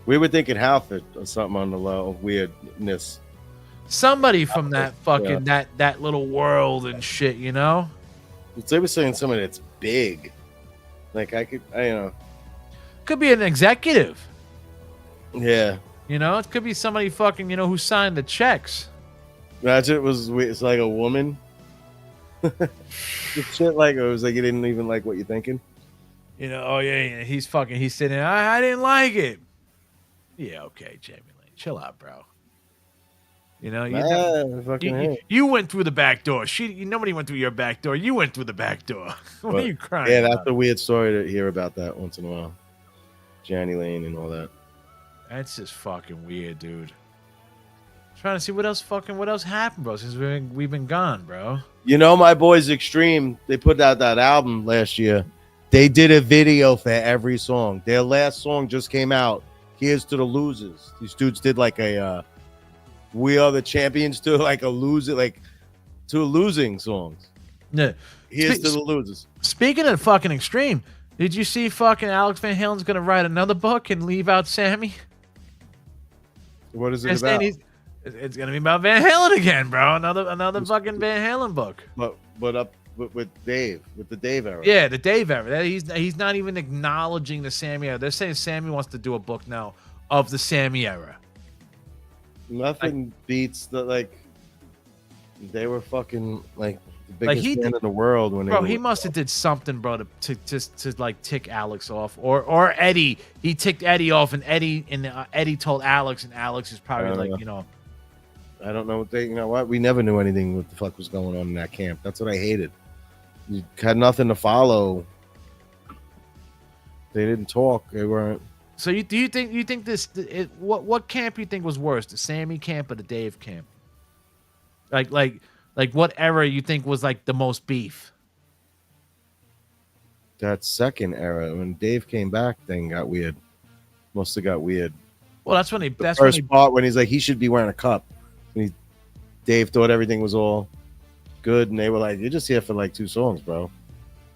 We were thinking Halford or something on the low weirdness. Somebody from that fucking that little world and shit, you know? They were saying somebody that's big. Like I could be an executive. Yeah. You know, it could be somebody fucking, you know, who signed the checks. Imagine it's like a woman. Shit, like it was like you didn't even like what you're thinking. You know, oh yeah, he's sitting there. I didn't like it. Yeah, okay, Jamie Lane, chill out, bro. You know, you went through the back door. Nobody went through your back door. You went through the back door. What are you crying? Yeah, that's a weird story to hear about that once in a while. Janny Lane and all that. That's just fucking weird, dude. Trying to see what else happened, bro, since we've been gone, bro. You know, my boys Extreme, they put out that album last year. They did a video for every song. Their last song just came out. Here's to the Losers. These dudes did like a We Are the Champions to like a loser, like to losing songs. Yeah. Here's to the Losers. Speaking of fucking Extreme, did you see fucking Alex Van Halen's gonna write another book and leave out Sammy? What is it about? It's gonna be about Van Halen again, bro. Another fucking Van Halen book. But with Dave, with the Dave era. Yeah, the Dave era. He's not even acknowledging the Sammy era. They're saying Sammy wants to do a book now of the Sammy era. Nothing beats the they were fucking like the biggest band in the world when he must have did something, bro, to like tick Alex off or Eddie. He ticked Eddie off, and Eddie told Alex, and Alex is probably like, you know. I don't know what we never knew anything what the fuck was going on in that camp. That's what I hated. You had nothing to follow. They didn't talk. They weren't. So you think what camp you think was worse, the Sammy camp or the Dave camp? Like what era you think was like the most beef? That second era when Dave came back, thing got weird. Must have got weird. Well, that's when he. The first part when he's like he should be wearing a cup. Dave thought everything was all good, and they were like, "You're just here for like 2 songs, bro."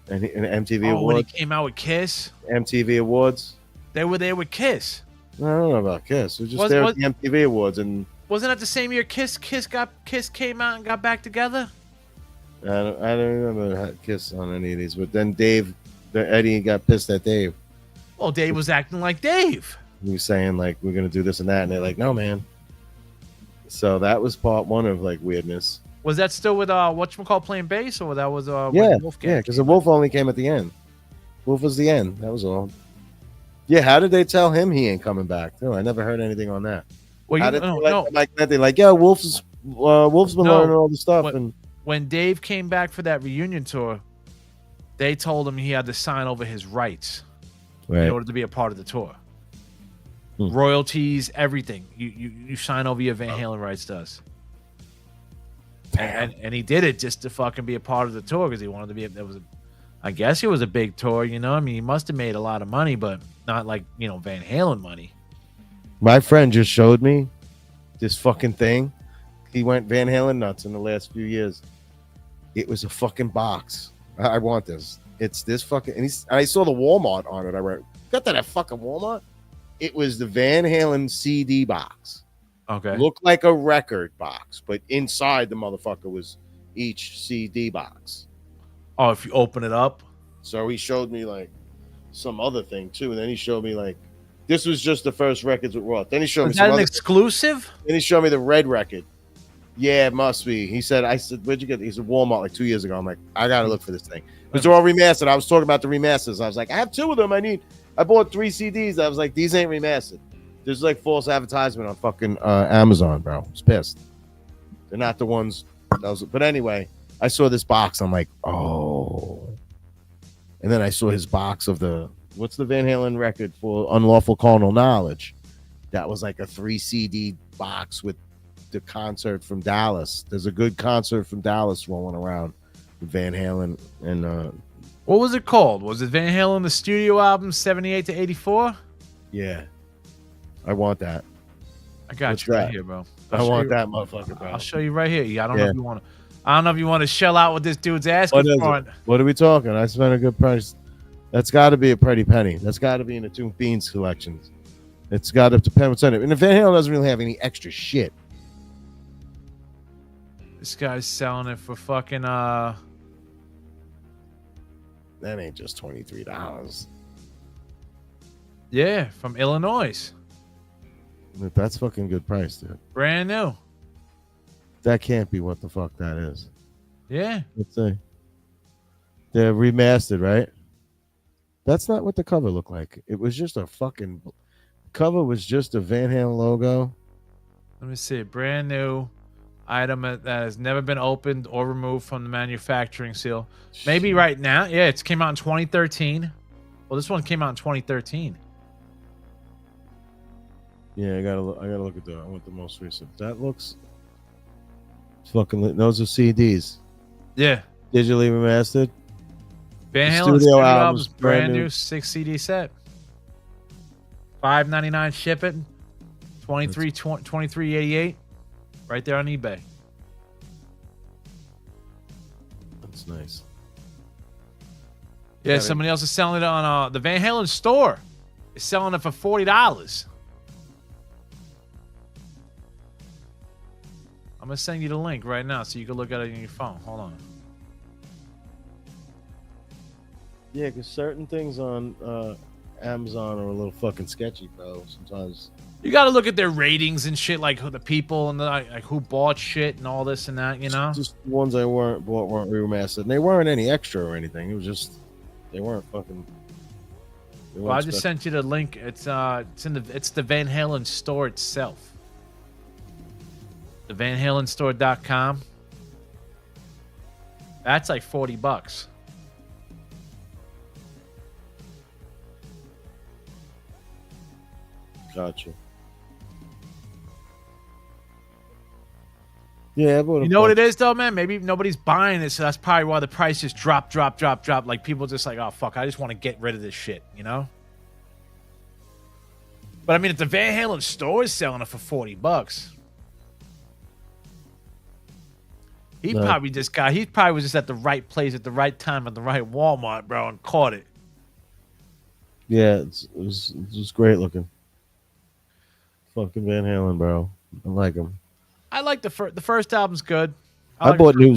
And MTV Awards. When he came out with Kiss. MTV Awards. They were there with Kiss. I don't know about Kiss. It was just there at the MTV Awards, and wasn't that the same year Kiss came out and got back together? I don't remember Kiss on any of these, but then Eddie got pissed at Dave. Well, Dave was acting like Dave. He was saying like we're gonna do this and that, and they're like, "No, man." So that was part one of like weirdness. Was that still with whatchamacallit playing bass, or that was yeah, because the Wolf only came at the end. Wolf was the end. That was all. Yeah, how did they tell him he ain't coming back? No, I never heard anything on that. Well, how did they like yeah, Wolf's been learning all the stuff. When Dave came back for that reunion tour, they told him he had to sign over his rights in order to be a part of the tour. Royalties, everything. You sign over your Van Halen rights to us. And he did it just to fucking be a part of the tour because he wanted to be. I guess it was a big tour, you know. I mean, he must have made a lot of money, but not like Van Halen money. My friend just showed me this fucking thing. He went Van Halen nuts in the last few years. It was a fucking box. I want this. It's this fucking. And I saw the Walmart on it. I went, got that at fucking Walmart. It was the Van Halen CD box. Okay. Looked like a record box, but inside the motherfucker was each CD box. Oh, if you open it up. So he showed me like some other thing too, and then he showed me like this was just the first records with Roth. Then he showed me some other exclusive. Then he showed me the red record. Yeah, it must be. I said, where'd you get? He said Walmart like 2 years ago. I'm like, I gotta look for this thing. Because they're all remastered. I was talking about the remasters. I was like, I have 2 of them. I bought 3 CDs. I was like, these ain't remastered. There's like false advertisement on fucking Amazon, bro. I was pissed. They're not the ones. But anyway, I saw this box. I'm like, oh. And then I saw his box of what's the Van Halen record for Unlawful Carnal Knowledge? That was like a 3 CD box with the concert from Dallas. There's a good concert from Dallas rolling around with Van Halen and what was it called? Was it Van Halen the studio album 78 to 84? Yeah. I want that. I got you right here, bro. I want that motherfucker, bro. I'll show you right here. I don't know if you want to. I don't know if you want to shell out what this dude's asking for. What are we talking? I spent a good price. That's got to be a pretty penny. That's got to be in the Toon Beans collections. It's got to depend what's in it. And the Van Halen doesn't really have any extra shit. This guy's selling it for fucking That ain't just $23. Yeah, from Illinois. That's fucking good price, dude. Brand new. That can't be what the fuck that is. Yeah. Let's see. They're remastered, right? That's not what the cover looked like. It was just a fucking cover was just a Van Halen logo. Let me see. Brand new. Item that has never been opened or removed from the manufacturing seal. Maybe right now. Yeah, it came out in 2013. Well, this one came out in 2013. Yeah, I gotta look at that. I want the most recent. That looks fucking. Those are CDs. Yeah. Digitally remastered. Van Halen studio albums, brand new 6 CD set. $5.99 shipping. $23.88. Right there on eBay. That's nice. Yeah, somebody else is selling it on the Van Halen store. Is selling it for $40. I'm gonna send you the link right now so you can look at it on your phone. Hold on. Yeah, because certain things on Amazon are a little fucking sketchy, bro. Sometimes you got to look at their ratings and shit, like who the people and like who bought shit and all this and that. You know, just the ones I weren't remastered, and they weren't any extra or anything. It was just they weren't fucking. Well, I just sent you the link. It's the Van Halen store itself. The VanHalenStore.com. That's like $40. Gotcha. Yeah, you know what it is though, man? Maybe nobody's buying it, so that's probably why the prices drop. Like people just like, oh fuck, I just want to get rid of this shit, you know? But I mean, if the Van Halen store is selling it for $40, he probably was just at the right place at the right time at the right Walmart, bro, and caught it. Yeah, it was great looking. Fucking Van Halen, bro. I like him. I like the first album's good. I bought New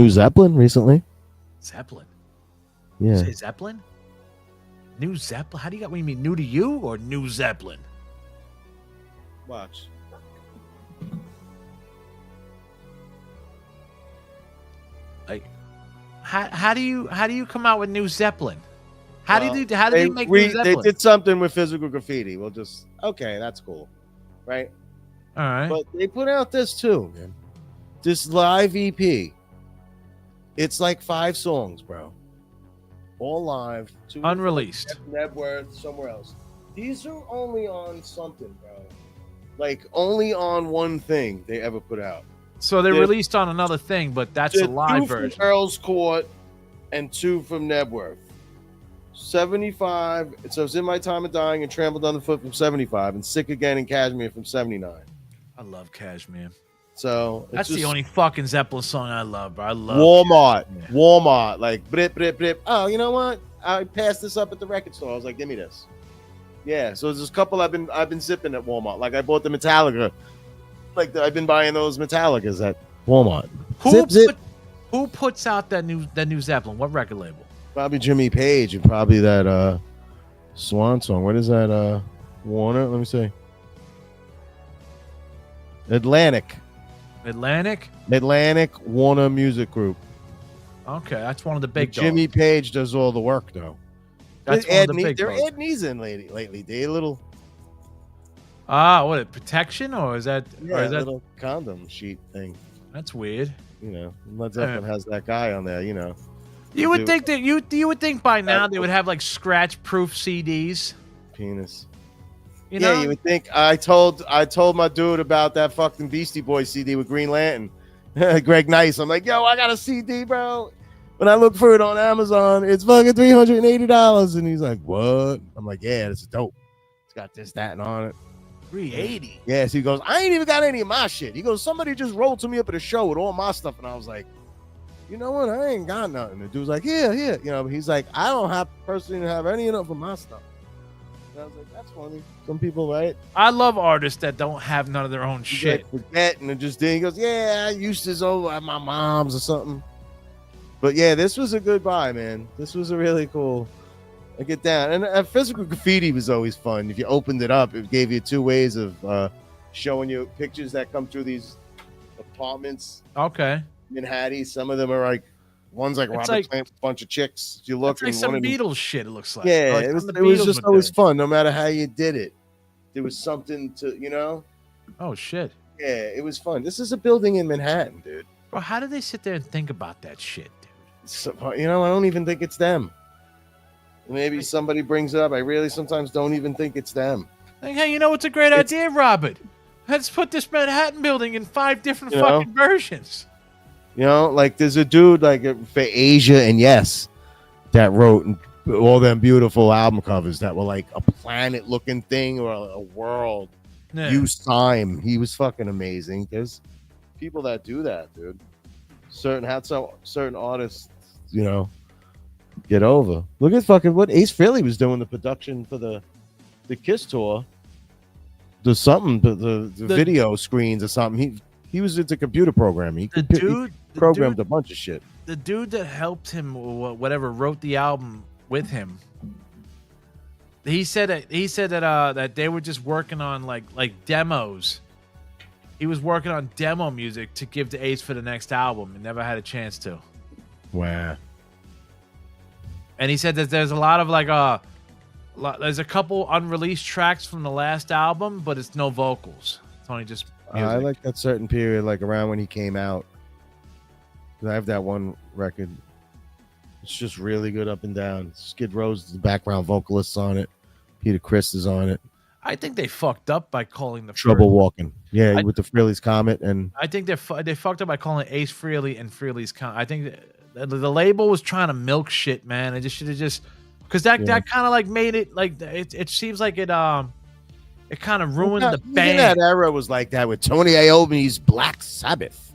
Zeppelin recently. Zeppelin. Yeah. Say Zeppelin? New Zeppelin? How do you got? What do you mean, new to you or New Zeppelin? Watch. Like, how do you come out with New Zeppelin? How did they make New Zeppelin? They did something with physical graffiti. We'll just that's cool, right? All right. But they put out this too, man. This live EP. It's like 5 songs, bro. All live. 2 unreleased. Nebworth, somewhere else. These are only on something, bro. Like only on one thing they ever put out. So they're released on another thing, but that's a live version. 2 from Earl's Court and 2 from Nebworth. 75. So it's In My Time of Dying and Trampled Underfoot from 75 and Sick Again in Kashmir from 79. I love Kashmir. So that's the only fucking Zeppelin song I love, bro. I love Walmart, like blip, blip, blip. Oh, you know what? I passed this up at the record store. I was like, give me this. Yeah, so there's a couple I've been zipping at Walmart. Like I bought the Metallica. Like I've been buying those Metallicas at Walmart. Who puts out that new Zeppelin? What record label? Probably Jimmy Page and probably that Swan song. What is that? Warner? Let me see. Atlantic Warner Music Group. Okay, that's one of the big dogs. Jimmy Page does all the work though. That's one of the big They're adding these in lately. They a little what protection or is that a little condom sheet thing. That's weird. You know, Led Zeppelin has that guy on there, you know. You would think by now they would have like scratch proof CDs. Penis. You know? You would think. I told my dude about that fucking Beastie Boys CD with Green Lantern. Greg Nice. I'm like, yo, I got a CD, bro. When I look for it on Amazon, it's fucking $380. And he's like, what? I'm like, yeah, this is dope. It's got this, that, and on it. $380. Yeah, so he goes, I ain't even got any of my shit. He goes, somebody just rolled to me up at a show with all my stuff. And I was like, you know what? I ain't got nothing. The dude's like, yeah. You know, but he's like, I don't personally have any enough of my stuff. And I was like, that's funny. Some people, right? I love artists that don't have none of their own shit. Like, forget, and it just did. He goes, yeah, I used this over at my mom's or something. But yeah, this was a good buy, man. This was a really cool. I get down. And physical graffiti was always fun. If you opened it up, it gave you 2 ways of showing you pictures that come through these apartments. Okay. Manhattan. Some of them are like one's like Robert Plant, a bunch of chicks. You look like some Beatles shit. It looks like. Yeah, like it was just always fun, no matter how you did it. There was something to, you know. Oh shit. Yeah, it was fun. This is a building in Manhattan, dude. Bro, how did they sit there and think about that shit, dude? So, I don't even think it's them. Maybe somebody brings it up. I really sometimes don't even think it's them. Like, hey, it's a great idea, Robert. Let's put this Manhattan building in 5 different fucking versions. Like there's a dude like for Asia and Yes that wrote all them beautiful album covers that were like a planet looking thing or a world. Yeah. Use time. He was fucking amazing. There's people that do that, dude. Certain artists, get over. Look at fucking what Ace Frehley was doing the production for the Kiss tour. The video screens or something. He was into computer programming. He programmed a bunch of shit. The dude that helped him, or whatever, wrote the album with him. He said that they were just working on like demos. He was working on demo music to give to Ace for the next album and never had a chance to. Wow. And he said that there's a lot of there's a couple unreleased tracks from the last album, but it's no vocals. It's only just music. I like that certain period, like around when he came out. I have that one record. It's just really good up and down. Skid Row's the background vocalists on it. Peter Criss is on it. I think they fucked up by calling the Trouble Walking. Yeah, with the Frehley's Comet. And I think they fucked up by calling it Ace Frehley and Frehley's Comet. I think the label was trying to milk shit, man. They just should have just... Because that kind of like made it like... It seems like it kind of ruined the band. That era was like that with Tony Iommi's Black Sabbath.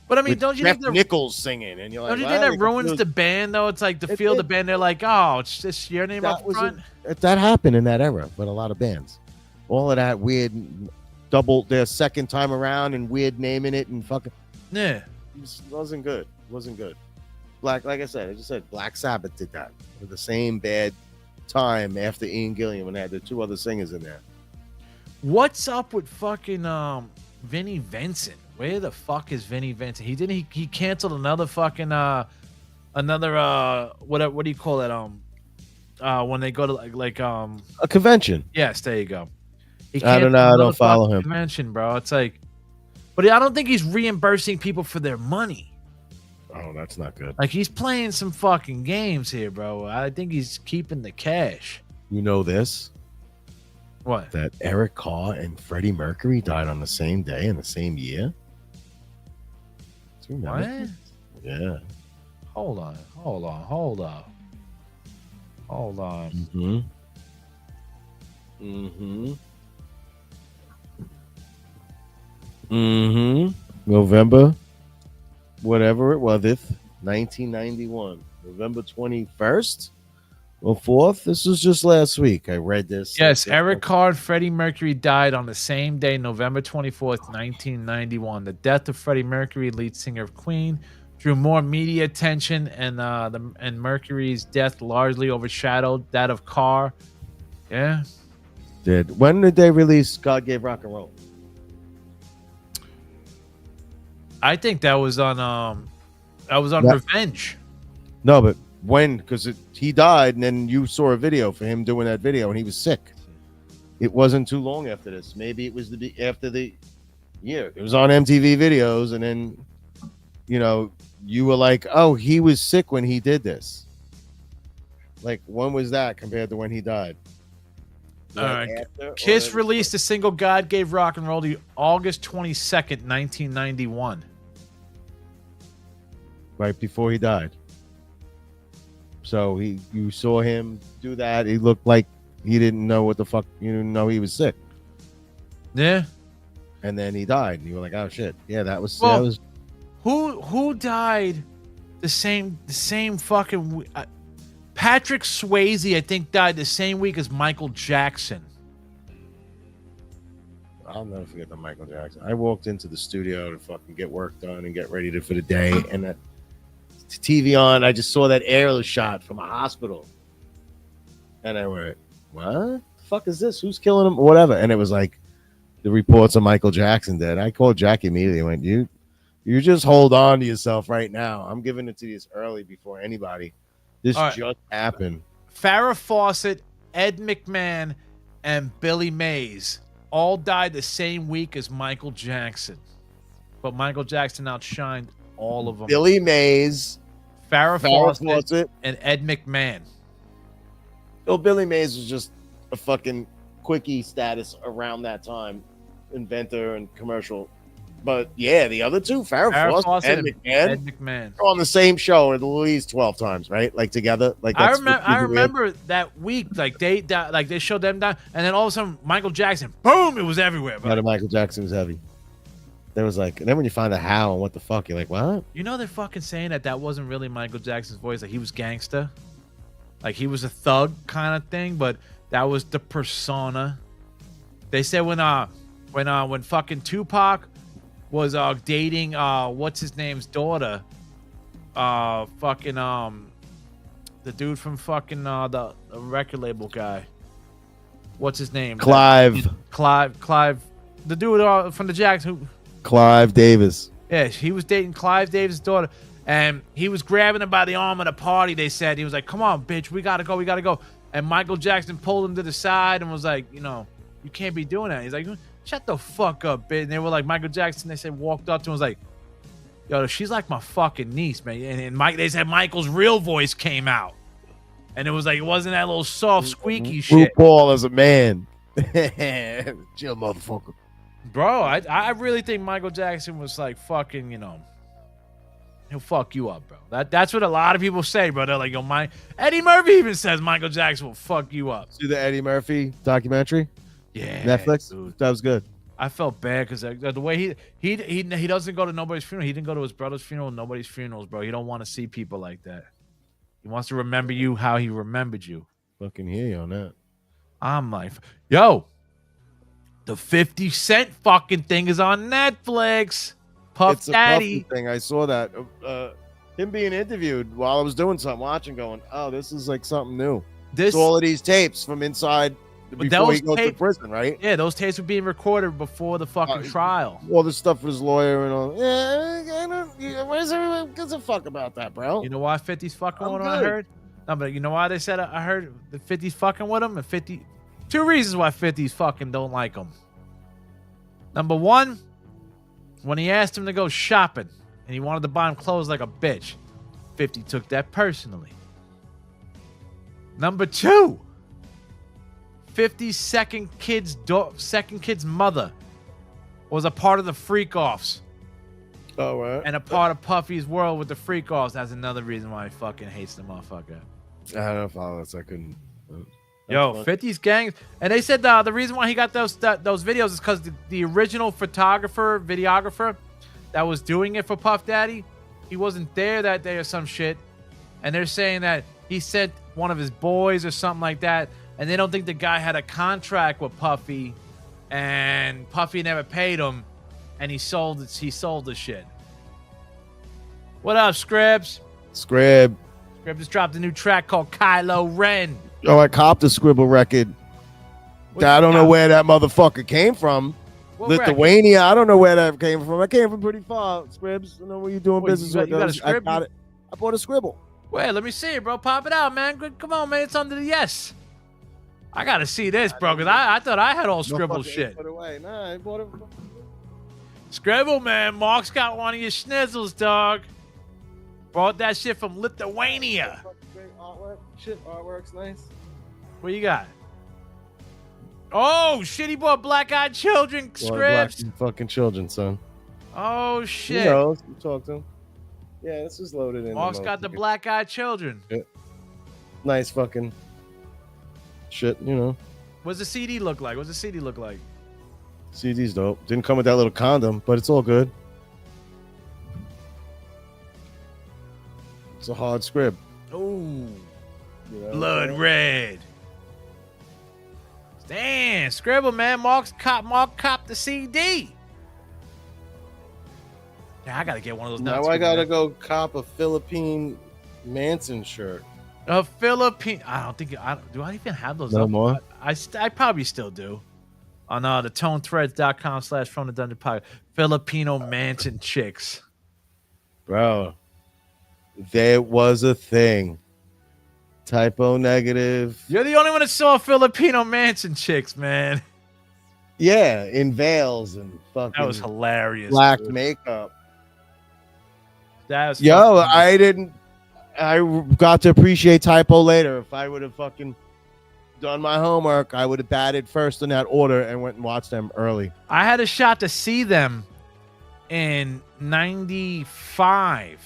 But I mean, don't you Jeff think Nichols singing, and you're like, don't you think that ruins the band though? It's like the feel of the band. They're like, oh, it's just your name up front. That happened in that era, but a lot of bands, all of that weird double their second time around and weird naming it and fucking it wasn't good. Like I said, I just said Black Sabbath did that with the same bad time after Ian Gillan when they had the 2 other singers in there. What's up with fucking Vinnie Vincent? Where the fuck is Vinnie Vincent? He canceled another fucking what do you call it? When they go to like a convention. Yes, there you go. I don't know. I don't follow him. Convention, bro. It's like, but I don't think he's reimbursing people for their money. Oh, that's not good. Like he's playing some fucking games here, bro. I think he's keeping the cash. You know this? What? That Eric Carr and Freddie Mercury died on the same day in the same year? What? Yeah. Hold on. November, whatever it was, 1991. November 21st or 4th. This was just last week. I read this. Yes, Eric Carr and Freddie Mercury died on the same day, November 24th, 1991. The death of Freddie Mercury, lead singer of Queen, drew more media attention, and Mercury's death largely overshadowed that of Carr. Yeah. When did they release God Gave Rock and Roll? I think that was on Revenge. No, but when? Because he died, and then you saw a video for him doing that video, and he was sick. It wasn't too long after this. Maybe it was after the year. It was on MTV videos, and then you were like, "Oh, he was sick when he did this." Like, when was that compared to when he died? All right. Kiss released the single "God Gave Rock and Roll" to August 22nd, 1991. Right before he died. So you saw him do that. He looked like he didn't know what the fuck. You didn't know he was sick. Yeah. And then he died. And you were like, "Oh shit, yeah, that was." Who died the same fucking. Patrick Swayze, I think, died the same week as Michael Jackson. I'll never forget the Michael Jackson. I walked into the studio to fucking get work done and get ready for the day, and that TV on, I just saw that aerial shot from a hospital. And I went, "What the fuck is this? Who's killing him?" Whatever. And it was like the reports of Michael Jackson dead. I called Jackie immediately and went, You just hold on to yourself right now. I'm giving it to you early before anybody. This just happened. Farrah Fawcett, Ed McMahon, and Billy Mays all died the same week as Michael Jackson. But Michael Jackson outshined all of them. Billy Mays, Farrah Fawcett, Fawcett, and Ed McMahon. Billy Mays was just a fucking quickie status around that time, inventor and commercial. But yeah, the other two, Farrah Fawcett and Ed McMahon, are on the same show at least 12 times, right? Like together. Like I remember that week, like they showed them down, and then all of a sudden Michael Jackson, boom, it was everywhere. Yeah, Michael Jackson was heavy. There was like, and then when you find the how and what the fuck, you're like, what? You know they're fucking saying that wasn't really Michael Jackson's voice, like he was gangster, like he was a thug kind of thing, but that was the persona. They said when fucking Tupac was dating what's his name's daughter, the dude from fucking the record label guy. What's his name? Clive, the dude from the Jacks who. Clive Davis. Yeah, he was dating Clive Davis' daughter, and he was grabbing her by the arm at a party. They said he was like, "Come on, bitch, we gotta go." And Michael Jackson pulled him to the side and was like, "You know, you can't be doing that." He's like, "Shut the fuck up, bitch." And they were like, Michael Jackson. They said walked up to him and was like, "Yo, she's like my fucking niece, man." And They said Michael's real voice came out, and it was like it wasn't that little soft squeaky shit. RuPaul as a man, chill, motherfucker. Bro, I really think Michael Jackson was like fucking, you know, he'll fuck you up, bro. That's what a lot of people say, bro. They're like, yo, Eddie Murphy even says Michael Jackson will fuck you up. See the Eddie Murphy documentary? Yeah, Netflix. Dude. That was good. I felt bad because the way he doesn't go to nobody's funeral. He didn't go to his brother's funeral, nobody's funerals, bro. He don't want to see people like that. He wants to remember you how he remembered you. Fucking hear you on that. I'm like, yo. The 50 Cent fucking thing is on Netflix. Puff Daddy. Thing. I saw that. Him being interviewed while I was doing something, watching, going, oh, this is like something new. So all of these tapes from inside before he goes to prison, right? Yeah, those tapes were being recorded before the fucking trial. All the stuff with his lawyer and all. Yeah, where's everyone gives a fuck about that, bro? You know why 50's fucking with him, I heard? No, but you know why they said I heard the 50's fucking with him? And 50... Two reasons why 50's fucking don't like him. Number one, when he asked him to go shopping and he wanted to buy him clothes like a bitch, 50 took that personally. Number two, 50's second kid's mother was a part of the freak-offs. Oh, right. And a part of Puffy's world with the freak-offs. That's another reason why he fucking hates the motherfucker. I don't follow this. I couldn't... Yo, 50's gangs, and they said the reason why he got those videos is because the original videographer that was doing it for Puff Daddy, he wasn't there that day or some shit, and they're saying that he sent one of his boys or something like that, and they don't think the guy had a contract with Puffy, and Puffy never paid him, and he sold the shit. What up, Scribs? Scrib just dropped a new track called Kylo Ren. Oh, I copped a Scribble record. I don't know where that motherfucker came from. Lithuania. I don't know where that came from. I came from pretty far. Scribs, I know where you're doing business with. You got a Scrib? I bought a Scribble. Wait, let me see it, bro. Pop it out, man. Come on, man. It's under the yes. I gotta see this, bro, because I thought I had all Scribble shit. Put away. Nah, I bought it. Scribble, man. Mark's got one of your schnizzles, dog. Brought that shit from Lithuania. Great artwork. Shit, artwork's nice. What you got? Oh, shit, he bought Black Eyed Children scripts. Fucking children, son. Oh, shit. Who knows? You talk to him. Yeah, this is loaded in. Mark's got the Black Eyed Children. Yeah. Nice fucking shit, you know. What's the CD look like? CD's dope. Didn't come with that little condom, but it's all good. It's a hard scrib. Ooh. Blood red. Damn, Scribble, man. Mark cop the CD. Yeah, I gotta get one of those. Now I gotta go cop a Philippine Manson shirt. A Philippine. I don't think. Do I even have those? No more. I probably still do. On the tonethreads.com/from the Dungeon Podcast. Filipino Manson chicks. Bro, there was a thing. Typo negative. You're the only one that saw Filipino Manson chicks, man. Yeah, in veils and That was fucking hilarious. black Dude. makeup. That was Yo, fucking- I got to appreciate Typo later. If I would have fucking done my homework, I would have batted first in that order and went and watched them early. I had a shot to see them in '95,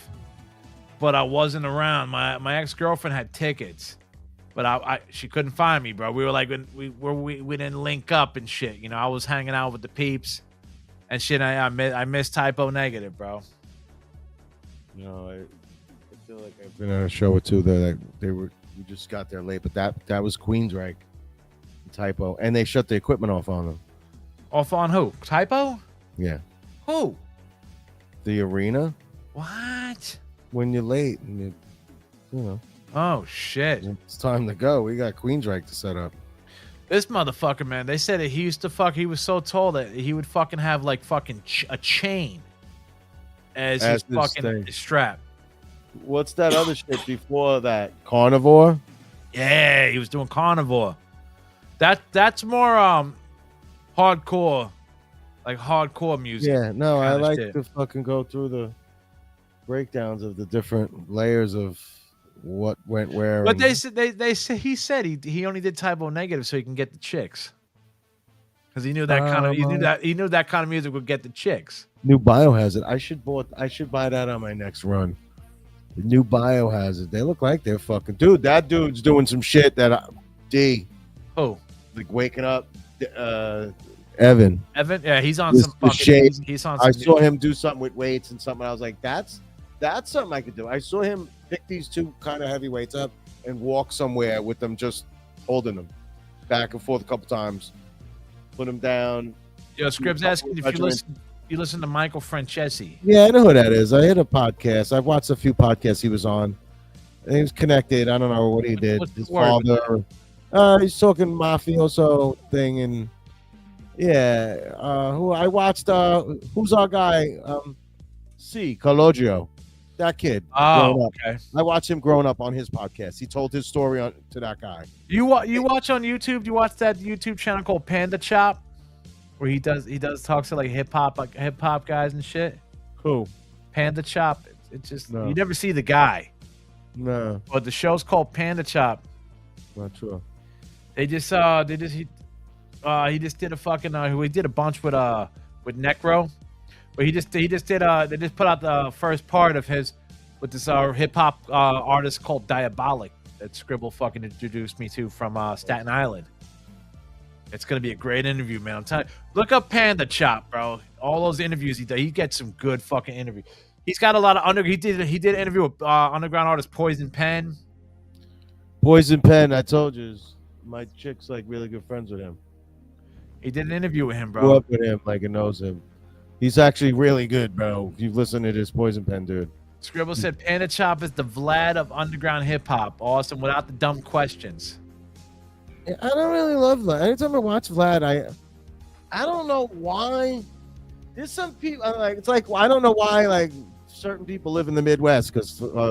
but I wasn't around. My ex-girlfriend had tickets, but she couldn't find me, bro. We were like we didn't link up and shit. You know, I was hanging out with the peeps and shit. I missed Typo Negative, bro. You know, I feel like I've been on a show or two that we just got there late, but that was Queensryche, Typo, and they shut the equipment off on them. Off on who? Typo? Yeah, Who? the arena What? when you're late and you know Oh shit! it's time to go. We got Queensryche to set up. This motherfucker, man. They said that he used to fuck. He was so tall that he would fucking have like fucking a chain as his fucking thing. strap. What's that other shit before that? Carnivore? Yeah, he was doing carnivore. That's more hardcore, like hardcore music. Yeah, no, I kinda like shit. to fucking go through the breakdowns of the different layers of what went where. But and- they said he only did Typo Negative so he can get the chicks. Because he knew that kind of he knew that kind of music would get the chicks. New Biohazard. I should buy that on my next run. The new Biohazard. They look like they're fucking dude. That dude's doing some shit that D Oh, like waking up. Evan. Yeah, he's on With some the fucking. shape. He's on. Some I saw him do something with weights and something. I was like, that's something I could do. I saw him pick these two kind of heavy weights up and walk somewhere with them, just holding them back and forth a couple times. Put them down. Yo, Scribbs asking if you listen to Michael Francesi. Yeah, I know who that is. I hit a podcast. I've watched a few podcasts he was on. And he was connected. I don't know what he did. What's the His word? father. He's talking mafioso thing, and yeah. Who I watched? Who's our guy? Calogio. That kid. growing Oh, up. okay. I watched him growing up on his podcast. He told his story to that guy. You watch on YouTube? You watch that YouTube channel called Panda Chop, where he does talks to like hip hop guys and shit. Who? Panda Chop. It's just No. you never see the guy, No, but the show's called Panda Chop. not sure. He just did a fucking he did a bunch with Necro, but he just did they just put out the first part of his with this hip hop artist called Diabolic that Scribble fucking introduced me to from Staten Island. It's gonna be a great interview, man. I'm telling you, look up Panda Chop, bro. All those interviews he does, he gets some good fucking interview. He's got a lot of he did an interview with underground artist Poison Pen. Poison Pen. I told you, my chick's like really good friends with him. He did an interview with him, Grew bro. up with him, like it knows him. He's actually really good, bro. You've listened to this Poison Pen, dude. Scribble said Panda Chop is the Vlad of underground hip hop. Awesome, without the dumb questions. I don't really love Vlad. Anytime I watch Vlad, I don't know why. There's some people like it's like I don't know why like certain people live in the Midwest because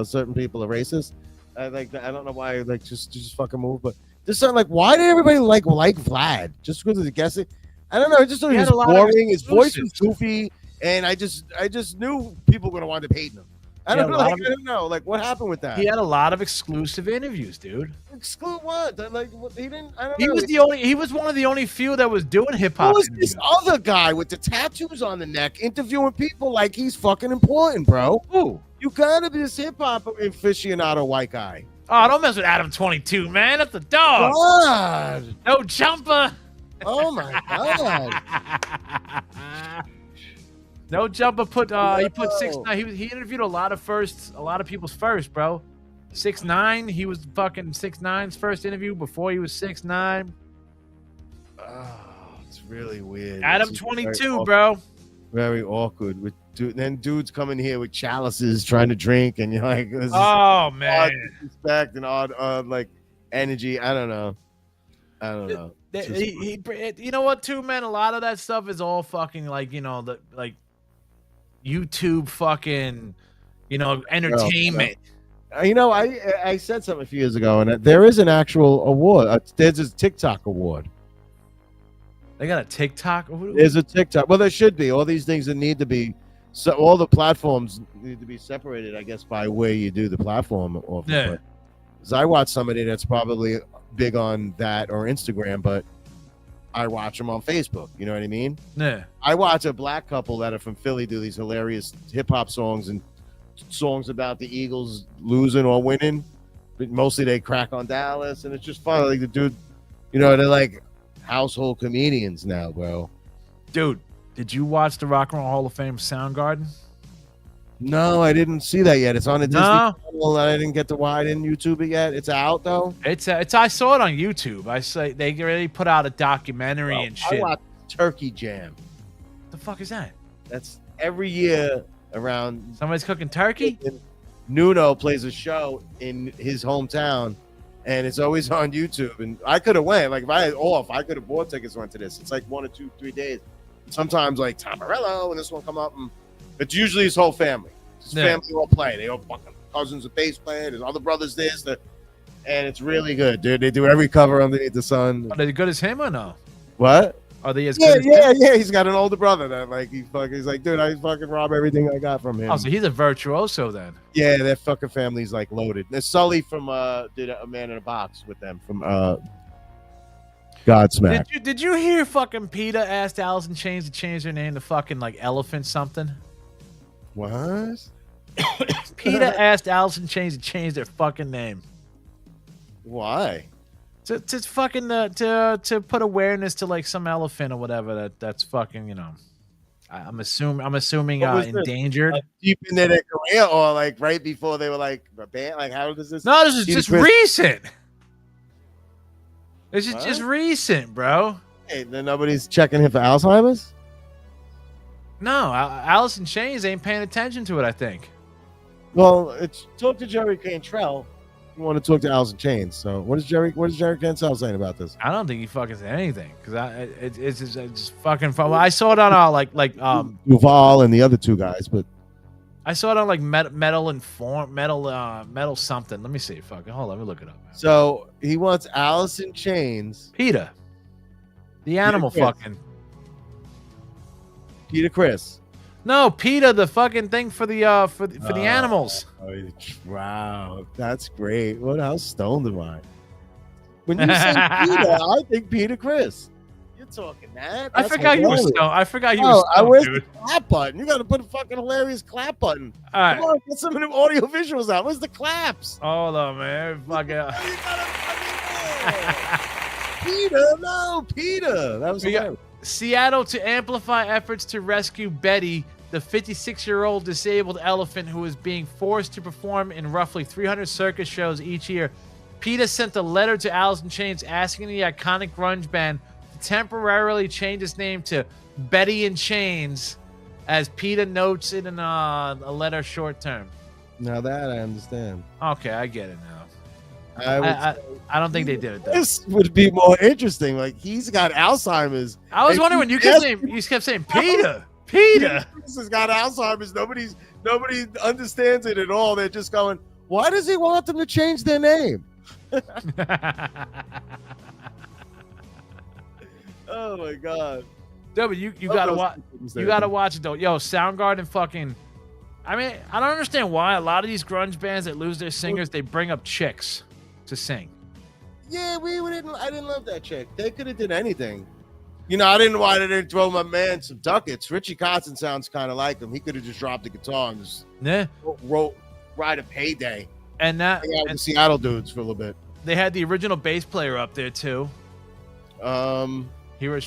certain people are racist. I don't know why like just fucking move. But there's something like why did everybody like Vlad just because of the guessing? I don't know. I just thought he He was had a lot of boring. His voice was exclusives. goofy, and I just knew people were gonna wind up hating him. I don't know. I don't know. Like what happened with that? He had a lot of exclusive interviews, dude. Exclude what? Like he didn't. I don't He know. was he was one of the only few that was doing hip Who hop. is this other guy with the tattoos on the neck interviewing people like he's fucking important, bro? Who? You gotta be this hip hop aficionado white guy. Oh, don't mess with Adam 22, man. That's a dog. God. No jumper. Oh my god. No jumper. He put No. 6ix9ine. He interviewed a lot of people's first, bro. 6ix9ine. He was fucking 6ix9ine's first interview before he was 6ix9ine. Oh, it's really weird. Adam It's 22, very bro. Very awkward. With then dudes coming here with chalices trying to drink, and you're like, this is Oh odd man. disrespect and odd like energy. I don't know. You know what, too, man? A lot of that stuff is all fucking like like YouTube fucking entertainment. I said something a few years ago, and there is an actual award. There's a TikTok award. They got a TikTok. There's a TikTok. Well, there should be. All these things that need to be. So all the platforms need to be separated, I guess, by where you do the platform. Yeah. Because I watch somebody that's probably big on that or Instagram, but I watch them on Facebook. You know what I mean? Yeah. I watch a black couple that are from Philly do these hilarious hip hop songs and songs about the Eagles losing or winning. But mostly they crack on Dallas, and it's just fun. Like the dude, you know, they're like household comedians now, bro. Dude, did you watch the Rock and Roll Hall of Fame Soundgarden? No, I didn't see that yet. It's on a Disney No. Channel. I didn't get to why I didn't YouTube it yet. It's out though. It's I saw it on YouTube. I say they already put out a documentary and shit. I watched Turkey Jam. The fuck is that? That's every year around. Somebody's cooking turkey? Nuno plays a show in his hometown, and it's always on YouTube. And I could have went. Like if I had off, I could have bought tickets went to this. It's like 1 or 2, 3 days. Sometimes like Tom Morello and this one come up, and it's usually his whole family. His family all play. They all fucking cousins are bass playing. His other brothers this, and it's really good, dude. They do every cover underneath the sun. Are they as good as him or no? What? Are they as good as him? Yeah. He's got an older brother that like he's like, dude, I fucking rob everything I got from him. Oh, so he's a virtuoso then. Yeah, their fucking family's like loaded. There's Sully from did a Man in a Box with them from Godsmack. Did you hear fucking PETA asked Alice in Chains to change their name to fucking like Elephant something? What? PETA asked Alice in Chains to change their fucking name. Why? To fucking to put awareness to like some elephant or whatever that's fucking, you know. I'm assuming endangered. Like deep into their career or like right before they were like a band? Like how does this? No, this is just recent. This is just recent, bro. Hey, then nobody's checking him for Alzheimer's? No, Alice in Chains ain't paying attention to it, I think. Well, it's talk to Jerry Cantrell. You want to talk to Alice in Chains. So what is Jerry Cantrell saying about this? I don't think he fucking said anything because it's just fucking fun. I saw it on like Duval and the other two guys, but I saw it on like metal something. Let me see. Fucking hold on, let me look it up. So he wants Alice in Chains. PETA, the animal fucking. PETA Chris. No, PETA, the fucking thing for the animals. Wow, that's great. How stoned am I? When you say PETA, I think PETA Chris. You're talking that. I forgot you were stoned. I forgot you were stoned, where's dude. the clap button? You got to put a fucking hilarious clap button. All right. Come on, get some of them audio visuals out. Where's the claps? Hold on, man. Fuck it. PETA, no, PETA. That was hilarious. Seattle to amplify efforts to rescue Betty, the 56-year-old disabled elephant who is being forced to perform in roughly 300 circus shows each year. PETA sent a letter to Alice in Chains asking the iconic grunge band to temporarily change its name to Betty in Chains, as PETA notes it in a letter short term. Now that I understand. Okay, I get it now. I don't think they did it though. This would be more interesting. Like he's got Alzheimer's. I was wondering when you kept saying PETA. PETA. This has got Alzheimer's. Nobody understands it at all. They're just going, why does he want them to change their name? Oh my god. No, but you gotta watch. You gotta watch it though. Yo, Soundgarden fucking. I mean, I don't understand why a lot of these grunge bands that lose their singers, they bring up chicks to sing. Yeah, I didn't love that chick. They could have did anything. You know, I didn't know why they didn't throw my man some ducats. Richie Kotzen sounds kind of like him. He could have just dropped the guitar and just ride a payday. And that the Seattle dudes for a little bit. They had the original bass player up there too. Hero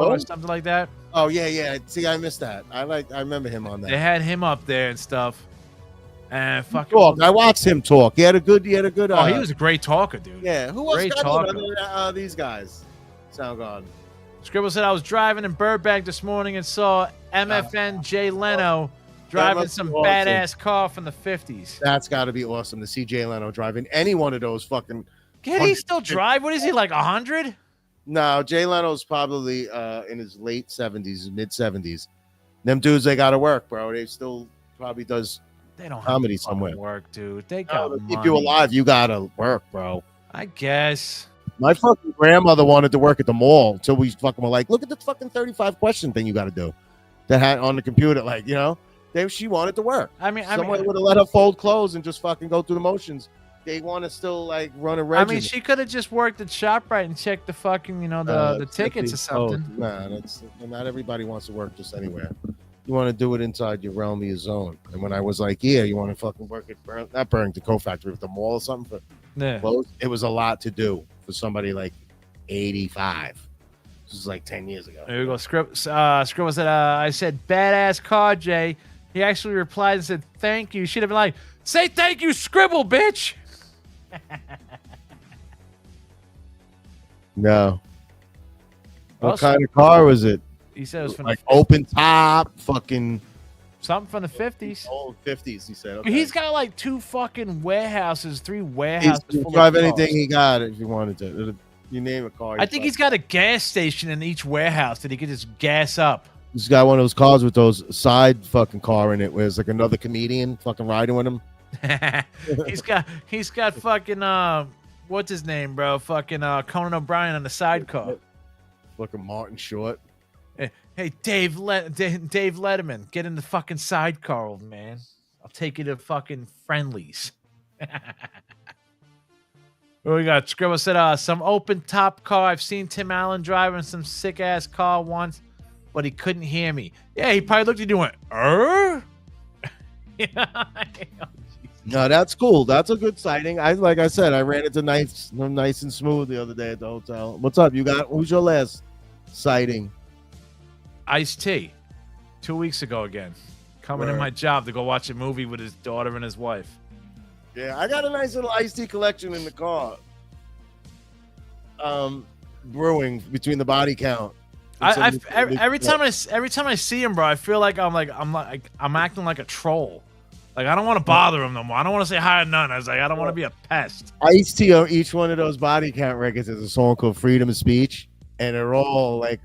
or something like that. Oh yeah. See, I missed that. I remember him on that. They had him up there and stuff. And fucking talk. I watched him talk. He had a good. Oh, he was a great talker, dude. Yeah. Who else great got talker. These guys? Soundgarden. Scribble said, I was driving in Burbank this morning and saw MFN Jay Leno driving some badass car from the 50s. That's got to be awesome to see Jay Leno driving any one of those fucking. Can he still drive? What is he, like 100? No, Jay Leno's probably in his late 70s, mid 70s. Them dudes, they got to work, bro. They still probably does they don't comedy have somewhere. Work, dude. They got to keep you alive. You got to work, bro. I guess. My fucking grandmother wanted to work at the mall until we fucking were like, look at the fucking 35 question thing you got to do that had on the computer. Like, you know, she wanted to work. Someone would have let her fold clothes and just fucking go through the motions. They want to still like run a regimen. I mean, she could have just worked at ShopRite and checked the fucking, you know, the tickets or something. Nah, not everybody wants to work just anywhere. You want to do it inside your realm, your zone. And when I was like, yeah, you want to fucking work at not Burlington Co Factory, with the mall or something. Well, it was a lot to do for somebody like 85. This is like 10 years ago. There we go. Scribble said, I said, badass car, Jay. He actually replied and said, thank you. Should have been like, say thank you, Scribble, bitch. No. What kind of car was it? He said it was from like open top, fucking something from the 50s. Old 50s, he said. Okay. He's got like 2 fucking warehouses, 3 warehouses. He's drive anything he got if you wanted to. You name a car. I think he's got a gas station in each warehouse that he could just gas up. He's got one of those cars with those side fucking car in it, where it's like another comedian fucking riding with him. he's got fucking what's his name, bro? Fucking Conan O'Brien on the sidecar. Fucking Martin Short. Hey, Dave Letterman, get in the fucking sidecar, old man. I'll take you to fucking Friendlies. What we got? Scribble said, some open top car. I've seen Tim Allen driving some sick ass car once, but he couldn't hear me. Yeah, he probably looked at you and went, No, that's cool. That's a good sighting. Like I said, I ran into nice and smooth the other day at the hotel. What's up? Who's your last sighting? Ice-T, 2 weeks ago again. Coming in my job to go watch a movie with his daughter and his wife. Yeah, I got a nice little Ice-T collection in the car. Brewing between the body count. Every time I see him, bro, I feel like I'm acting like a troll. Like, I don't want to bother him no more. I don't want to say hi to none. I don't want to be a pest. Ice-T on each one of those body count records is a song called Freedom of Speech, and they're all like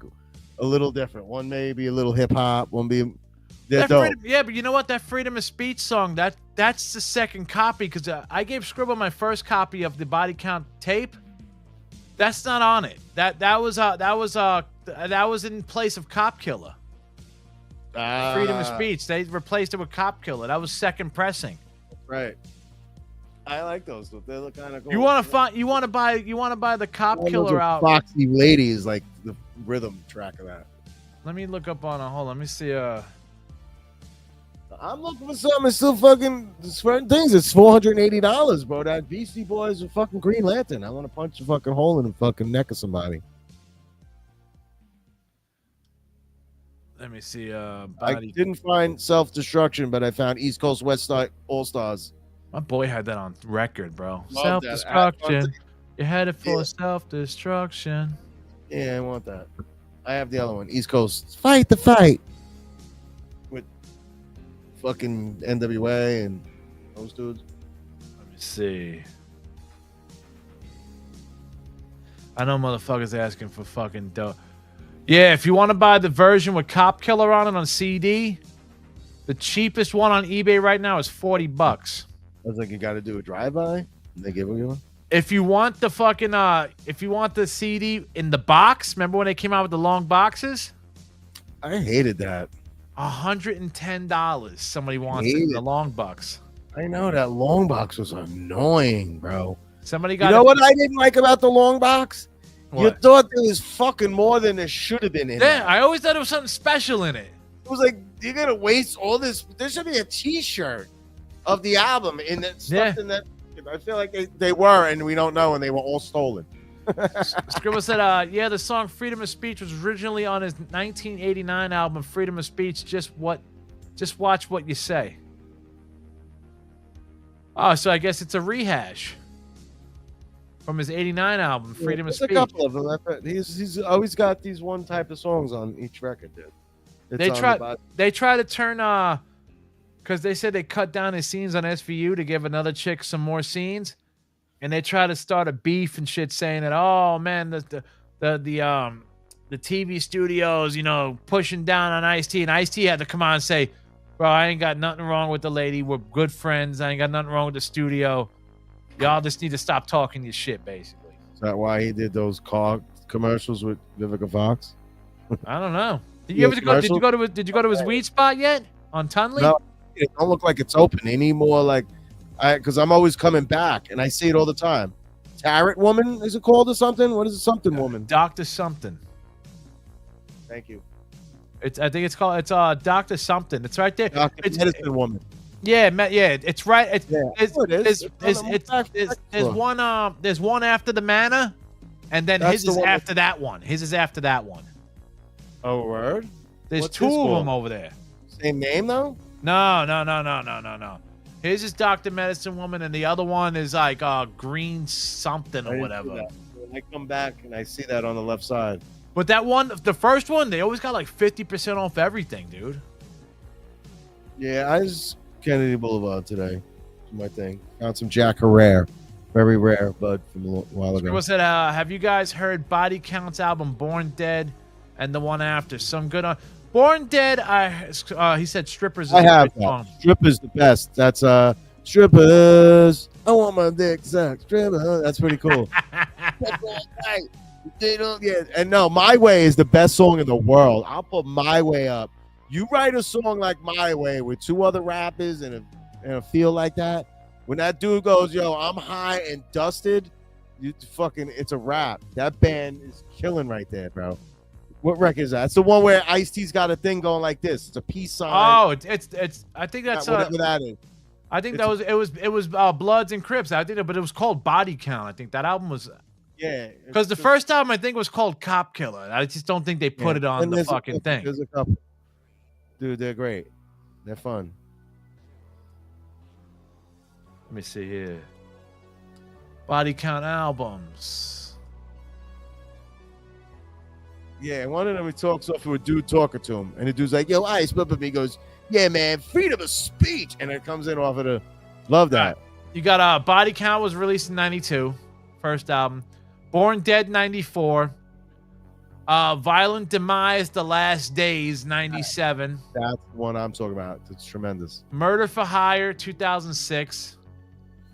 a little different. One may be a little hip hop, one be dope. Yeah, but you know what? That Freedom of Speech song, that's the second copy, because I gave Scribble my first copy of the body count tape. That's not on it. That was in place of Cop Killer. Freedom of Speech. They replaced it with Cop Killer. That was second pressing. Right. I like those. They look kind of cool. You want to buy the Cop Killer out. Foxy Ladies, like the rhythm track of that. Let me look up on hold. Let me see. I'm looking for something. It's still fucking certain things. It's $480, bro. That Beastie Boys with fucking Green Lantern. I want to punch a fucking hole in the fucking neck of somebody. Let me see. I didn't find Self-Destruction, but I found East Coast West Side All-Stars. My boy had that on record, bro. Love Self-Destruction. You're headed for self-destruction. Yeah, I want that. I have the other one. East Coast. Fight the Fight. With fucking NWA and those dudes. Let me see. I know motherfuckers asking for fucking dope. Yeah, if you want to buy the version with Cop Killer on it on CD, the cheapest one on eBay right now is $40. I was like, you got to do a drive-by? They give you one? If you want the fucking, if you want the CD in the box, remember when they came out with the long boxes? I hated that. $110. Somebody wants it in the long box. I know that long box was annoying, bro. Somebody got. You know what I didn't like about the long box? What? You thought there was fucking more than there should have been in it. Yeah, I always thought there was something special in it. It was like, you're gonna waste all this. There should be a T-shirt of the album in that stuff. In that, I feel like they were, and we don't know, and they were all stolen. Scribble said, yeah, the song Freedom of Speech was originally on his 1989 album Freedom of Speech. Just watch what you say. Oh, so I guess it's a rehash from his 89 album, Freedom of Speech. A couple of them. He's always got these one type of songs on each record, dude. They try to turn because they said they cut down his scenes on SVU to give another chick some more scenes, and they try to start a beef and shit, saying that, oh man, the TV studios, you know, pushing down on Ice-T, and Ice-T had to come on and say, bro, I ain't got nothing wrong with the lady. We're good friends. I ain't got nothing wrong with the studio. Y'all just need to stop talking your shit, basically. Is that why he did those car commercials with Vivica Fox? I don't know. Did you Yeah, ever go? Did you commercial? go to? Did you go to his weed spot yet on Tunley? No, it don't look like it's open anymore. Like, because I'm always coming back, and I see it all the time. Tarot Woman, is it called or something? What is it? Something Woman. Doctor something. Thank you. I think it's called. It's Doctor something. It's right there. Doctor It's Medicine Woman. Yeah, yeah. It's right. It's Yeah, there's one. There's one after the manor, and then That's his the is one after that one. His is after that one. Oh, word. There's What's two his of called? them over there. Same name though. No. His is Doctor Medicine Woman, and the other one is like Green something or whatever. I come back and I see that on the left side. But that one, the first one, they always got like 50% off everything, dude. Yeah, I was Kennedy Boulevard today. My thing. Found some Jack Herrera. Very rare, bud, from a while ago. What's it? Have you guys heard Body Count's album Born Dead and the one after? Some good on Born Dead. He said Strippers is I have a good that. song. Strippers the best. That's Strippers. I want my dick sucked. Strippers. That's pretty cool. They don't, yeah, and no, My Way is the best song in the world. I'll put My Way up. You write a song like My Way with two other rappers and a feel like that. When that dude goes, yo, I'm high and dusted, it's a rap. That band is killing right there, bro. What record is that? It's the one where Ice-T's got a thing going like this. It's a peace sign. Oh, it's. I think that's whatever that is. I think it was Bloods and Crips. I think, but it was called Body Count. I think that album was. Yeah, because the first album I think was called Cop Killer. I just don't think they put it on the fucking thing. There's a couple. Dude, they're great. They're fun. Let me see here. Body Count albums. Yeah, one of them he talks off to a dude talking to him, and the dude's like, "Yo, Ice," but he goes, "Yeah, man, freedom of speech," and it comes in off of the. Love that. You got Body Count was released in '92, first album. Born Dead '94. Violent Demise, The Last Days '97. That's the one I'm talking about. It's tremendous. Murder for Hire 2006.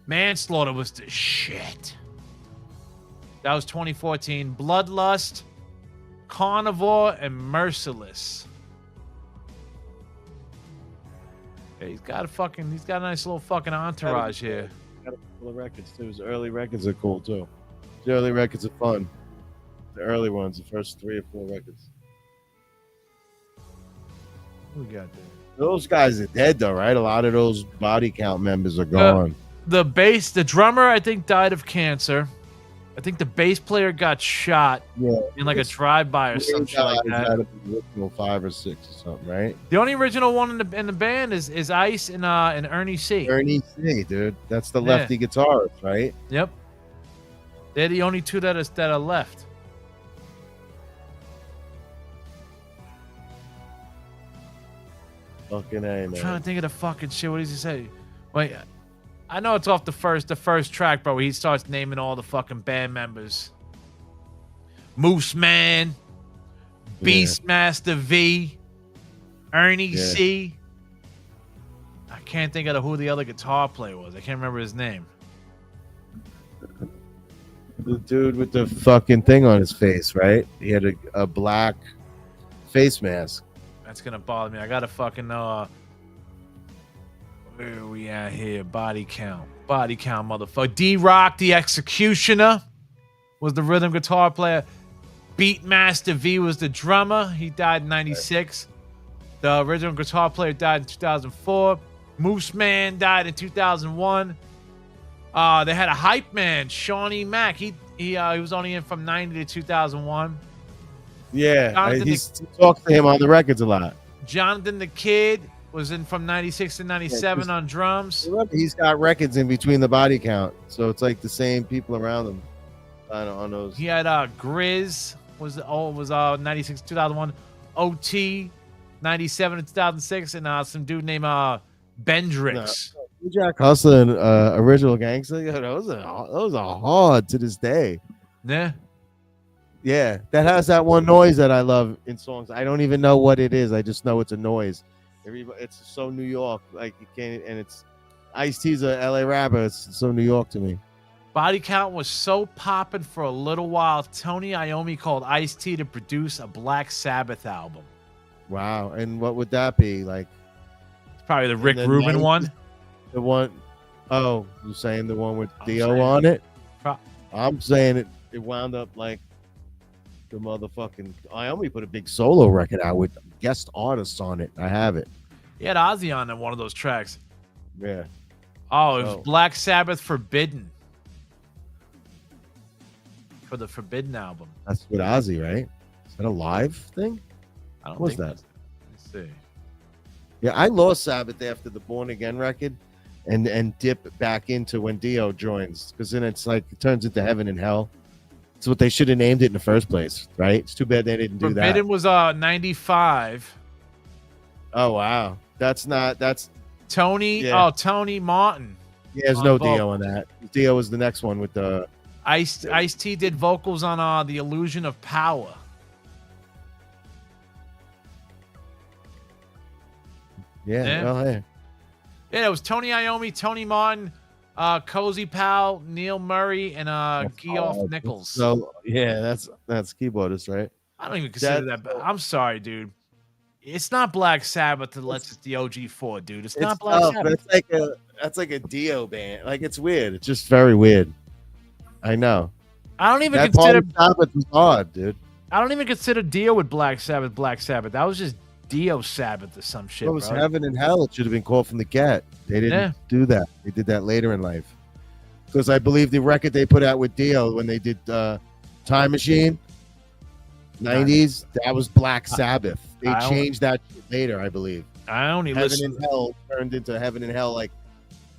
Manslaughter was the shit. That was 2014. Bloodlust, Carnivore, and Merciless. Yeah, he's got a nice little fucking entourage here. Got a couple of records too. His early records are cool too. The early records are fun. The early ones, the first 3 or 4 records. What we got there? Those guys are dead though, right? A lot of those Body Count members are gone. The drummer, I think, died of cancer. I think the bass player got shot in like a drive-by or some shit like that. Original 5 or 6 or something, right? The only original one in the band is Ice and Ernie C. Ernie C, dude. That's the lefty guitarist, right? Yep. They're the only two that are left. Fucking A, man. I'm trying to think of the fucking shit. What does he say? Wait, I know it's off the first track, bro. He starts naming all the fucking band members. Moose Man, Beastmaster V, Ernie C. I can't think of who the other guitar player was. I can't remember his name. The dude with the fucking thing on his face, right? He had a black face mask. That's gonna bother me. I gotta fucking know. Where are we at here? Body Count, motherfucker. D-Rock, the Executioner, was the rhythm guitar player. Beatmaster V was the drummer. He died in '96. The original guitar player died in 2004. Moose Man died in 2001. They had a hype man, Shawnee Mack. He was only in from '90 to 2001. Yeah, he talks to him on the records a lot. Jonathan the Kid was in from '96 to '97 on drums. He's got records in between the Body Count, so it's like the same people around him on those. He had Grizz was 96 2001, OT 97 to 2006, and some dude named Bendrix. Jack Hustler and Original Gangster, those are hard to this day. Yeah, that has that one noise that I love in songs. I don't even know what it is. I just know it's a noise. It's so New York, like you can't. And it's Ice-T's a LA rapper. It's so New York to me. Body Count was so popping for a little while. Tony Iommi called Ice-T to produce a Black Sabbath album. Wow. And what would that be like? It's probably the Rick the Rubin 90s? one. The one, oh, you're saying the one with I'm Dio saying- on it? Pro- I'm saying it wound up like the motherfucking. I only put a big solo record out with guest artists on it. I have it. He had Ozzy on one of those tracks. Yeah. Oh, it was Oh. Black Sabbath Forbidden. For the Forbidden album. That's with Ozzy, right? Is that a live thing? I don't What's think that? Let's see. Yeah, I lost Sabbath after the Born Again record and dip back into when Dio joins, because then it's like it turns into heaven and hell. It's what they should have named it in the first place, right? It's too bad they didn't do Forbidden that. was 95. Oh wow. That's Tony, Yeah. Tony Martin. yeah, there's no vocals. Dio on that. Dio was the next one with the Ice-T did vocals on The Illusion of Power. Yeah. well, hey. Yeah, it was Tony Iommi, Tony Martin, Cozy Powell, Neil Murray, and Geoff Nichols. So yeah, that's keyboardist, right? I don't even consider that. I'm sorry, dude. It's not Black Sabbath unless it's the OG4, dude. It's not Black Sabbath. That's like a Dio band. Like it's weird. It's just very weird. I know. I don't even That consider. Sabbath was odd, dude. I don't even consider Dio with Black Sabbath. Black Sabbath. That was just Dio Sabbath or some shit. It was bro. heaven and hell. It should have been called from the get. They didn't do that. They did that later in life. Because I believe the record they put out with Dio when they did Time Machine, 90s, that was Black Sabbath. They I don't- changed that shit later, I believe. I only Heaven listen. and hell turned into heaven and hell like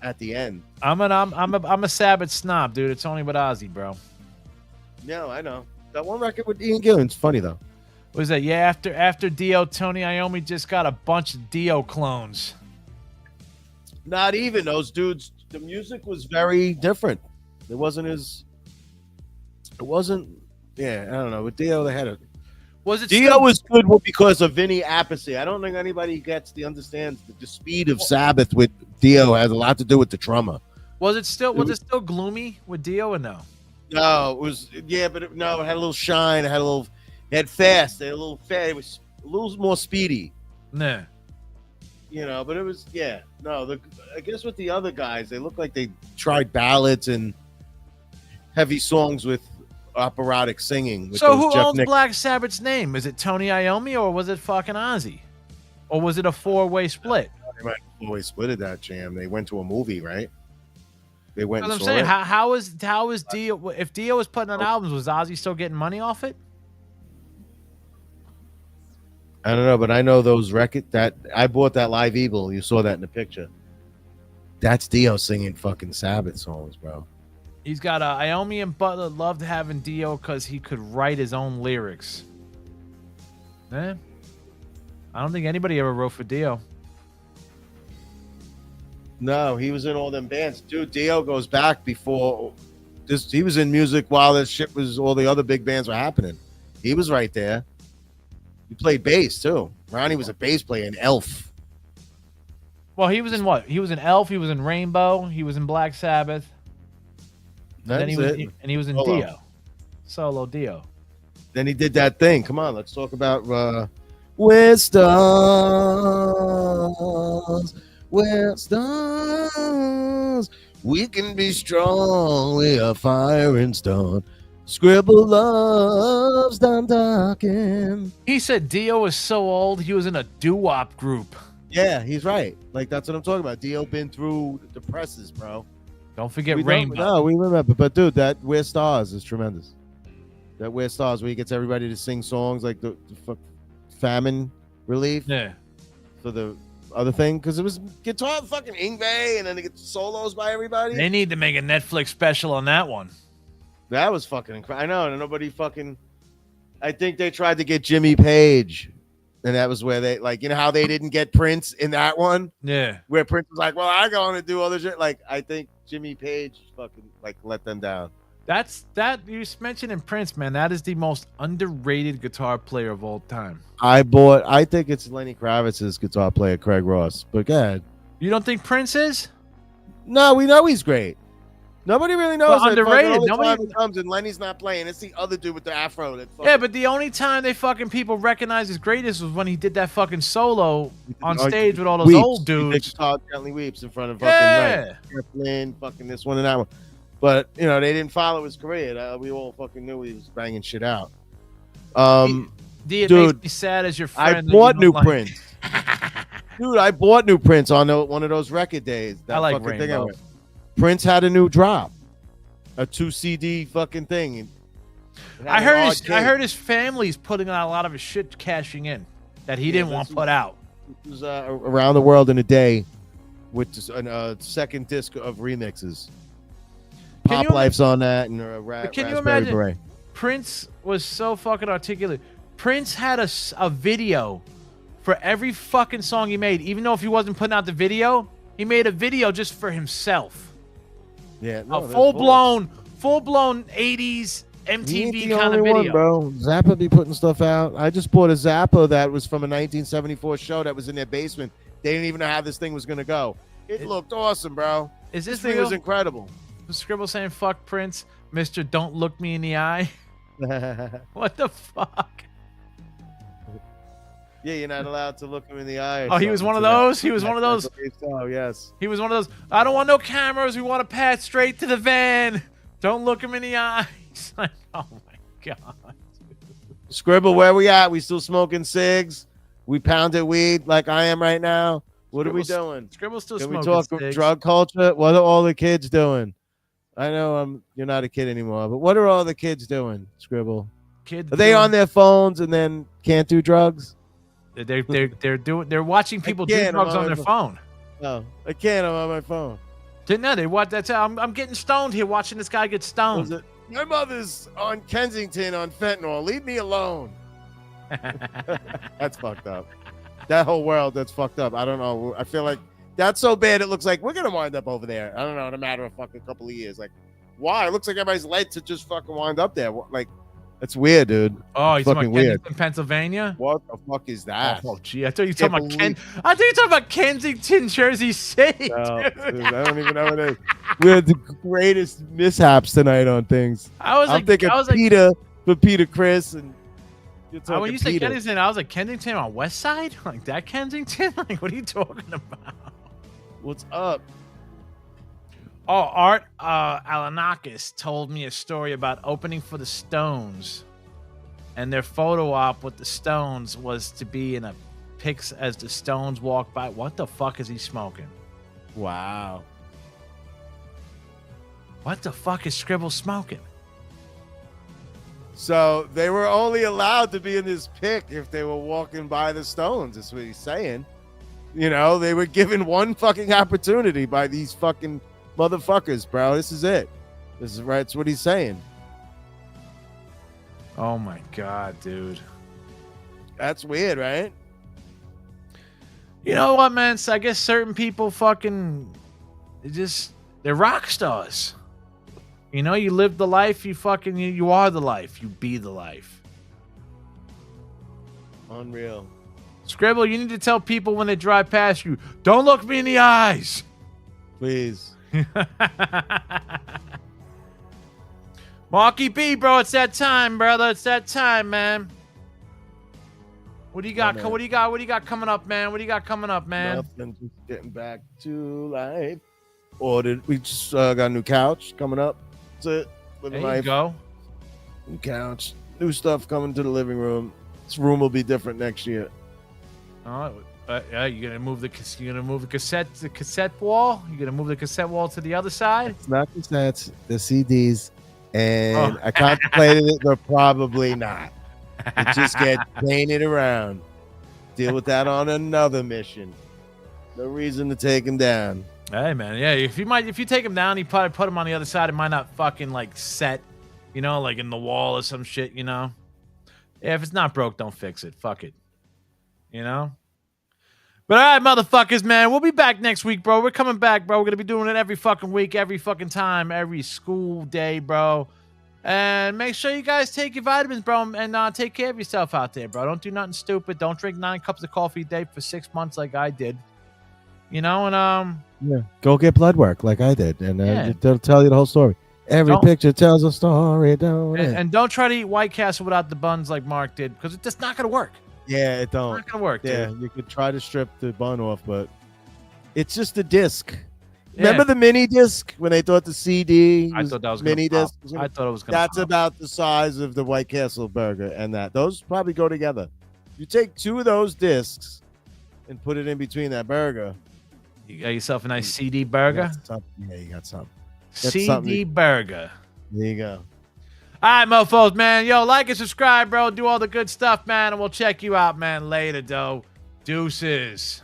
at the end. I'm a Sabbath snob, dude. It's only with Ozzy, bro. No, I know. That one record with Ian Gillan's funny though. What is that? Yeah, after Dio, Tony Iommi just got a bunch of Dio clones. Not even those dudes. The music was very different. It wasn't. Yeah, I don't know. With Dio, they had a. Was it Dio still- was good because of Vinny Appice. I don't think anybody understands the speed of Sabbath with Dio has a lot to do with the drummer. Was it still gloomy with Dio or no? No, it was but it had a little shine. It had fast. It had a little fast. It was a little more speedy. Nah. But it was I guess with the other guys, they looked like they tried ballads and heavy songs with operatic singing. With So those who Jeff owns Nick- Black Sabbath's name? Is it Tony Iommi or was it fucking Ozzy? Or was it a four-way split? They might have always splitted that jam. They went to a movie, right? They went. That's And what I'm saw saying. it. How is Dio? If Dio was putting on albums, was Ozzy still getting money off it? I don't know, but I know those record that I bought that Live Evil. You saw that in the picture. That's Dio singing fucking Sabbath songs, bro. He's got Iommi and Butler loved having Dio because he could write his own lyrics. I don't think anybody ever wrote for Dio. No, he was in all them bands, dude. Dio goes back before this. He was in music while this shit was all the other big bands were happening. He was right there. He played bass too. Ronnie was a bass player in Elf. Well, he was in what? He was in Elf. He was in Rainbow. He was in Black Sabbath. Then he was in Solo. Dio. Solo Dio. Then he did that thing. Come on, let's talk about We're Stars. We're Stars. We can be strong. We are fire and stone. Scribble loves done talking. He said Dio was so old he was in a doo-wop group. Yeah, he's right. Like that's what I'm talking about. Dio been through the presses, bro. Don't forget We Rainbow. No, we remember. But dude, that We're Stars is tremendous. That We're Stars where he gets everybody to sing songs like the famine relief Yeah. for the other thing, because it was guitar fucking Ingve and then they get solos by everybody. They need to make a Netflix special on that one. That was fucking incredible. I know, and nobody fucking. I think they tried to get Jimmy Page, and that was where they how they didn't get Prince in that one, Yeah. where Prince was like, "Well, I going to do other shit." Like I think Jimmy Page fucking let them down. That's you mentioning Prince, man. That is the most underrated guitar player of all time. I think it's Lenny Kravitz's guitar player, Craig Ross. But go ahead. You don't think Prince is? No, we know he's great. Nobody really knows. Well, that underrated. fucking Nobody- time it comes and Lenny's not playing. It's the other dude with the afro. That Yeah, but the only time they fucking people recognize his greatest was when he did that fucking solo on stage with all those old dudes. Todd gently weeps in front of fucking Yeah. Flynn, fucking this one and that one. But they didn't follow his career. We all fucking knew he was banging shit out. D, it dude, makes me sad as your friend. I that bought you new don't like. Prince. Dude, I bought new Prince on one of those record days. That I like fucking thing Rainbow. went. Prince had a new drop, a 2 CD fucking thing. It I had an odd heard his family's putting out a lot of his shit cashing in that he didn't want put out. It was around the world in a day with a second disc of remixes. Pop Life's on that, and can you Raspberry imagine? Beret. Prince was so fucking articulate. Prince had a video for every fucking song he made. Even though if he wasn't putting out the video, he made a video just for himself. Yeah, A full blown 80s MTV kind of video. One, bro. Zappa be putting stuff out. I just bought a Zappa that was from a 1974 show that was in their basement. They didn't even know how this thing was gonna go. It looked awesome, bro. Is this thing real? was incredible. Scribble saying "fuck Prince," Mr. Don't look me in the eye. What the fuck? Yeah, you're not allowed to look him in the eye. Oh, he was one of those. He was one of those. Oh, yes. He was one of those. I don't want no cameras. We want to pass straight to the van. Don't look him in the eyes. Like, oh my god. Scribble, where we at? We still smoking cigs? We pounded weed like I am right now. What are we doing? Scribble's still Can smoking. we talk cigs. drug culture? What are all the kids doing? I know you're not a kid anymore, but what are all the kids doing, Scribble? Kids Are they on their phones and then can't do drugs? They're watching people do Again, drugs I'm on their phone. No, I can't. I'm on my phone. No, they watch. That's how I'm getting stoned here watching this guy get stoned. My mother's on Kensington on fentanyl. Leave me alone. That's fucked up. That whole world, that's fucked up. I don't know. I feel like that's so bad. It looks like we're gonna wind up over there. I don't know. In a matter of fucking couple of years. Like, why? It looks like everybody's led to just fucking wind up there. Like, that's weird, dude. Oh, he's talking fucking about weird. Kensington, Pennsylvania. What the fuck is that? Oh, gee, I thought you were talking about I thought you were talking about Kensington, Jersey City. No, dude, I don't even know what it is. We had the greatest mishaps tonight on things. I'm thinking Peter for Peter Chris and. When you say Kensington, I was like Kensington on West Side, like that Kensington. Like, what are you talking about? What's up? Oh, Art Alanakis told me a story about opening for the Stones, and their photo op with the Stones was to be in a pics as the Stones walk by. What the fuck is he smoking? Wow. What the fuck is Scribble smoking? So they were only allowed to be in this pic if they were walking by the Stones. That's what he's saying. They were given one fucking opportunity by these fucking motherfuckers, bro. This is it. This is right. That's what he's saying. Oh my god, dude. That's weird, right? You know what, man? So I guess certain people fucking they're rock stars. You live the life, you are the life, you be the life. Unreal. Scribble, you need to tell people when they drive past you, don't look me in the eyes. Please. Marky B, bro, it's that time, brother. It's that time, man. What do you got? What do you got coming up, man? What do you got coming up, man? Nothing. Just getting back to life. We just got a new couch coming up. That's it. Living There you life. go. New couch. New stuff coming to the living room. This room will be different next year. Oh, you're gonna move the cassette wall. You're gonna move the cassette wall to the other side. It's not cassettes, the CDs, and I contemplated it, but probably not. It just get painted around. Deal with that on another mission. No reason to take him down. Hey man, yeah. If you take him down, you probably put him on the other side. It might not fucking like set, like in the wall or some shit. Yeah, if it's not broke, don't fix it. Fuck it. But all right, motherfuckers, man. We'll be back next week, bro. We're coming back, bro. We're gonna be doing it every fucking week, every fucking time, every school day, bro. And make sure you guys take your vitamins, bro, and take care of yourself out there, bro. Don't do nothing stupid. Don't drink 9 cups of coffee a day for 6 months like I did. You know, and Yeah. Go get blood work like I did, and Yeah. they'll tell you the whole story. Every Don't- picture tells a story, don't it? and don't try to eat White Castle without the buns like Mark did, because it's just not gonna work. Yeah, it It's don't. not gonna work, Yeah, dude. you could try to strip the bun off, but it's just a disc. Yeah. Remember the mini disc when they thought the CD I was thought that was gonna mini pop. disc? was gonna- I thought it was gonna. That's pop. about the size of the White Castle burger, and those probably go together. You take 2 of those discs and put it in between that burger. You got yourself a nice CD you burger. got something. Yeah, you got something. That's CD something. burger. There you go. All right, mofos, man. Yo, like and subscribe, bro. Do all the good stuff, man, and we'll check you out, man, later, though. Deuces.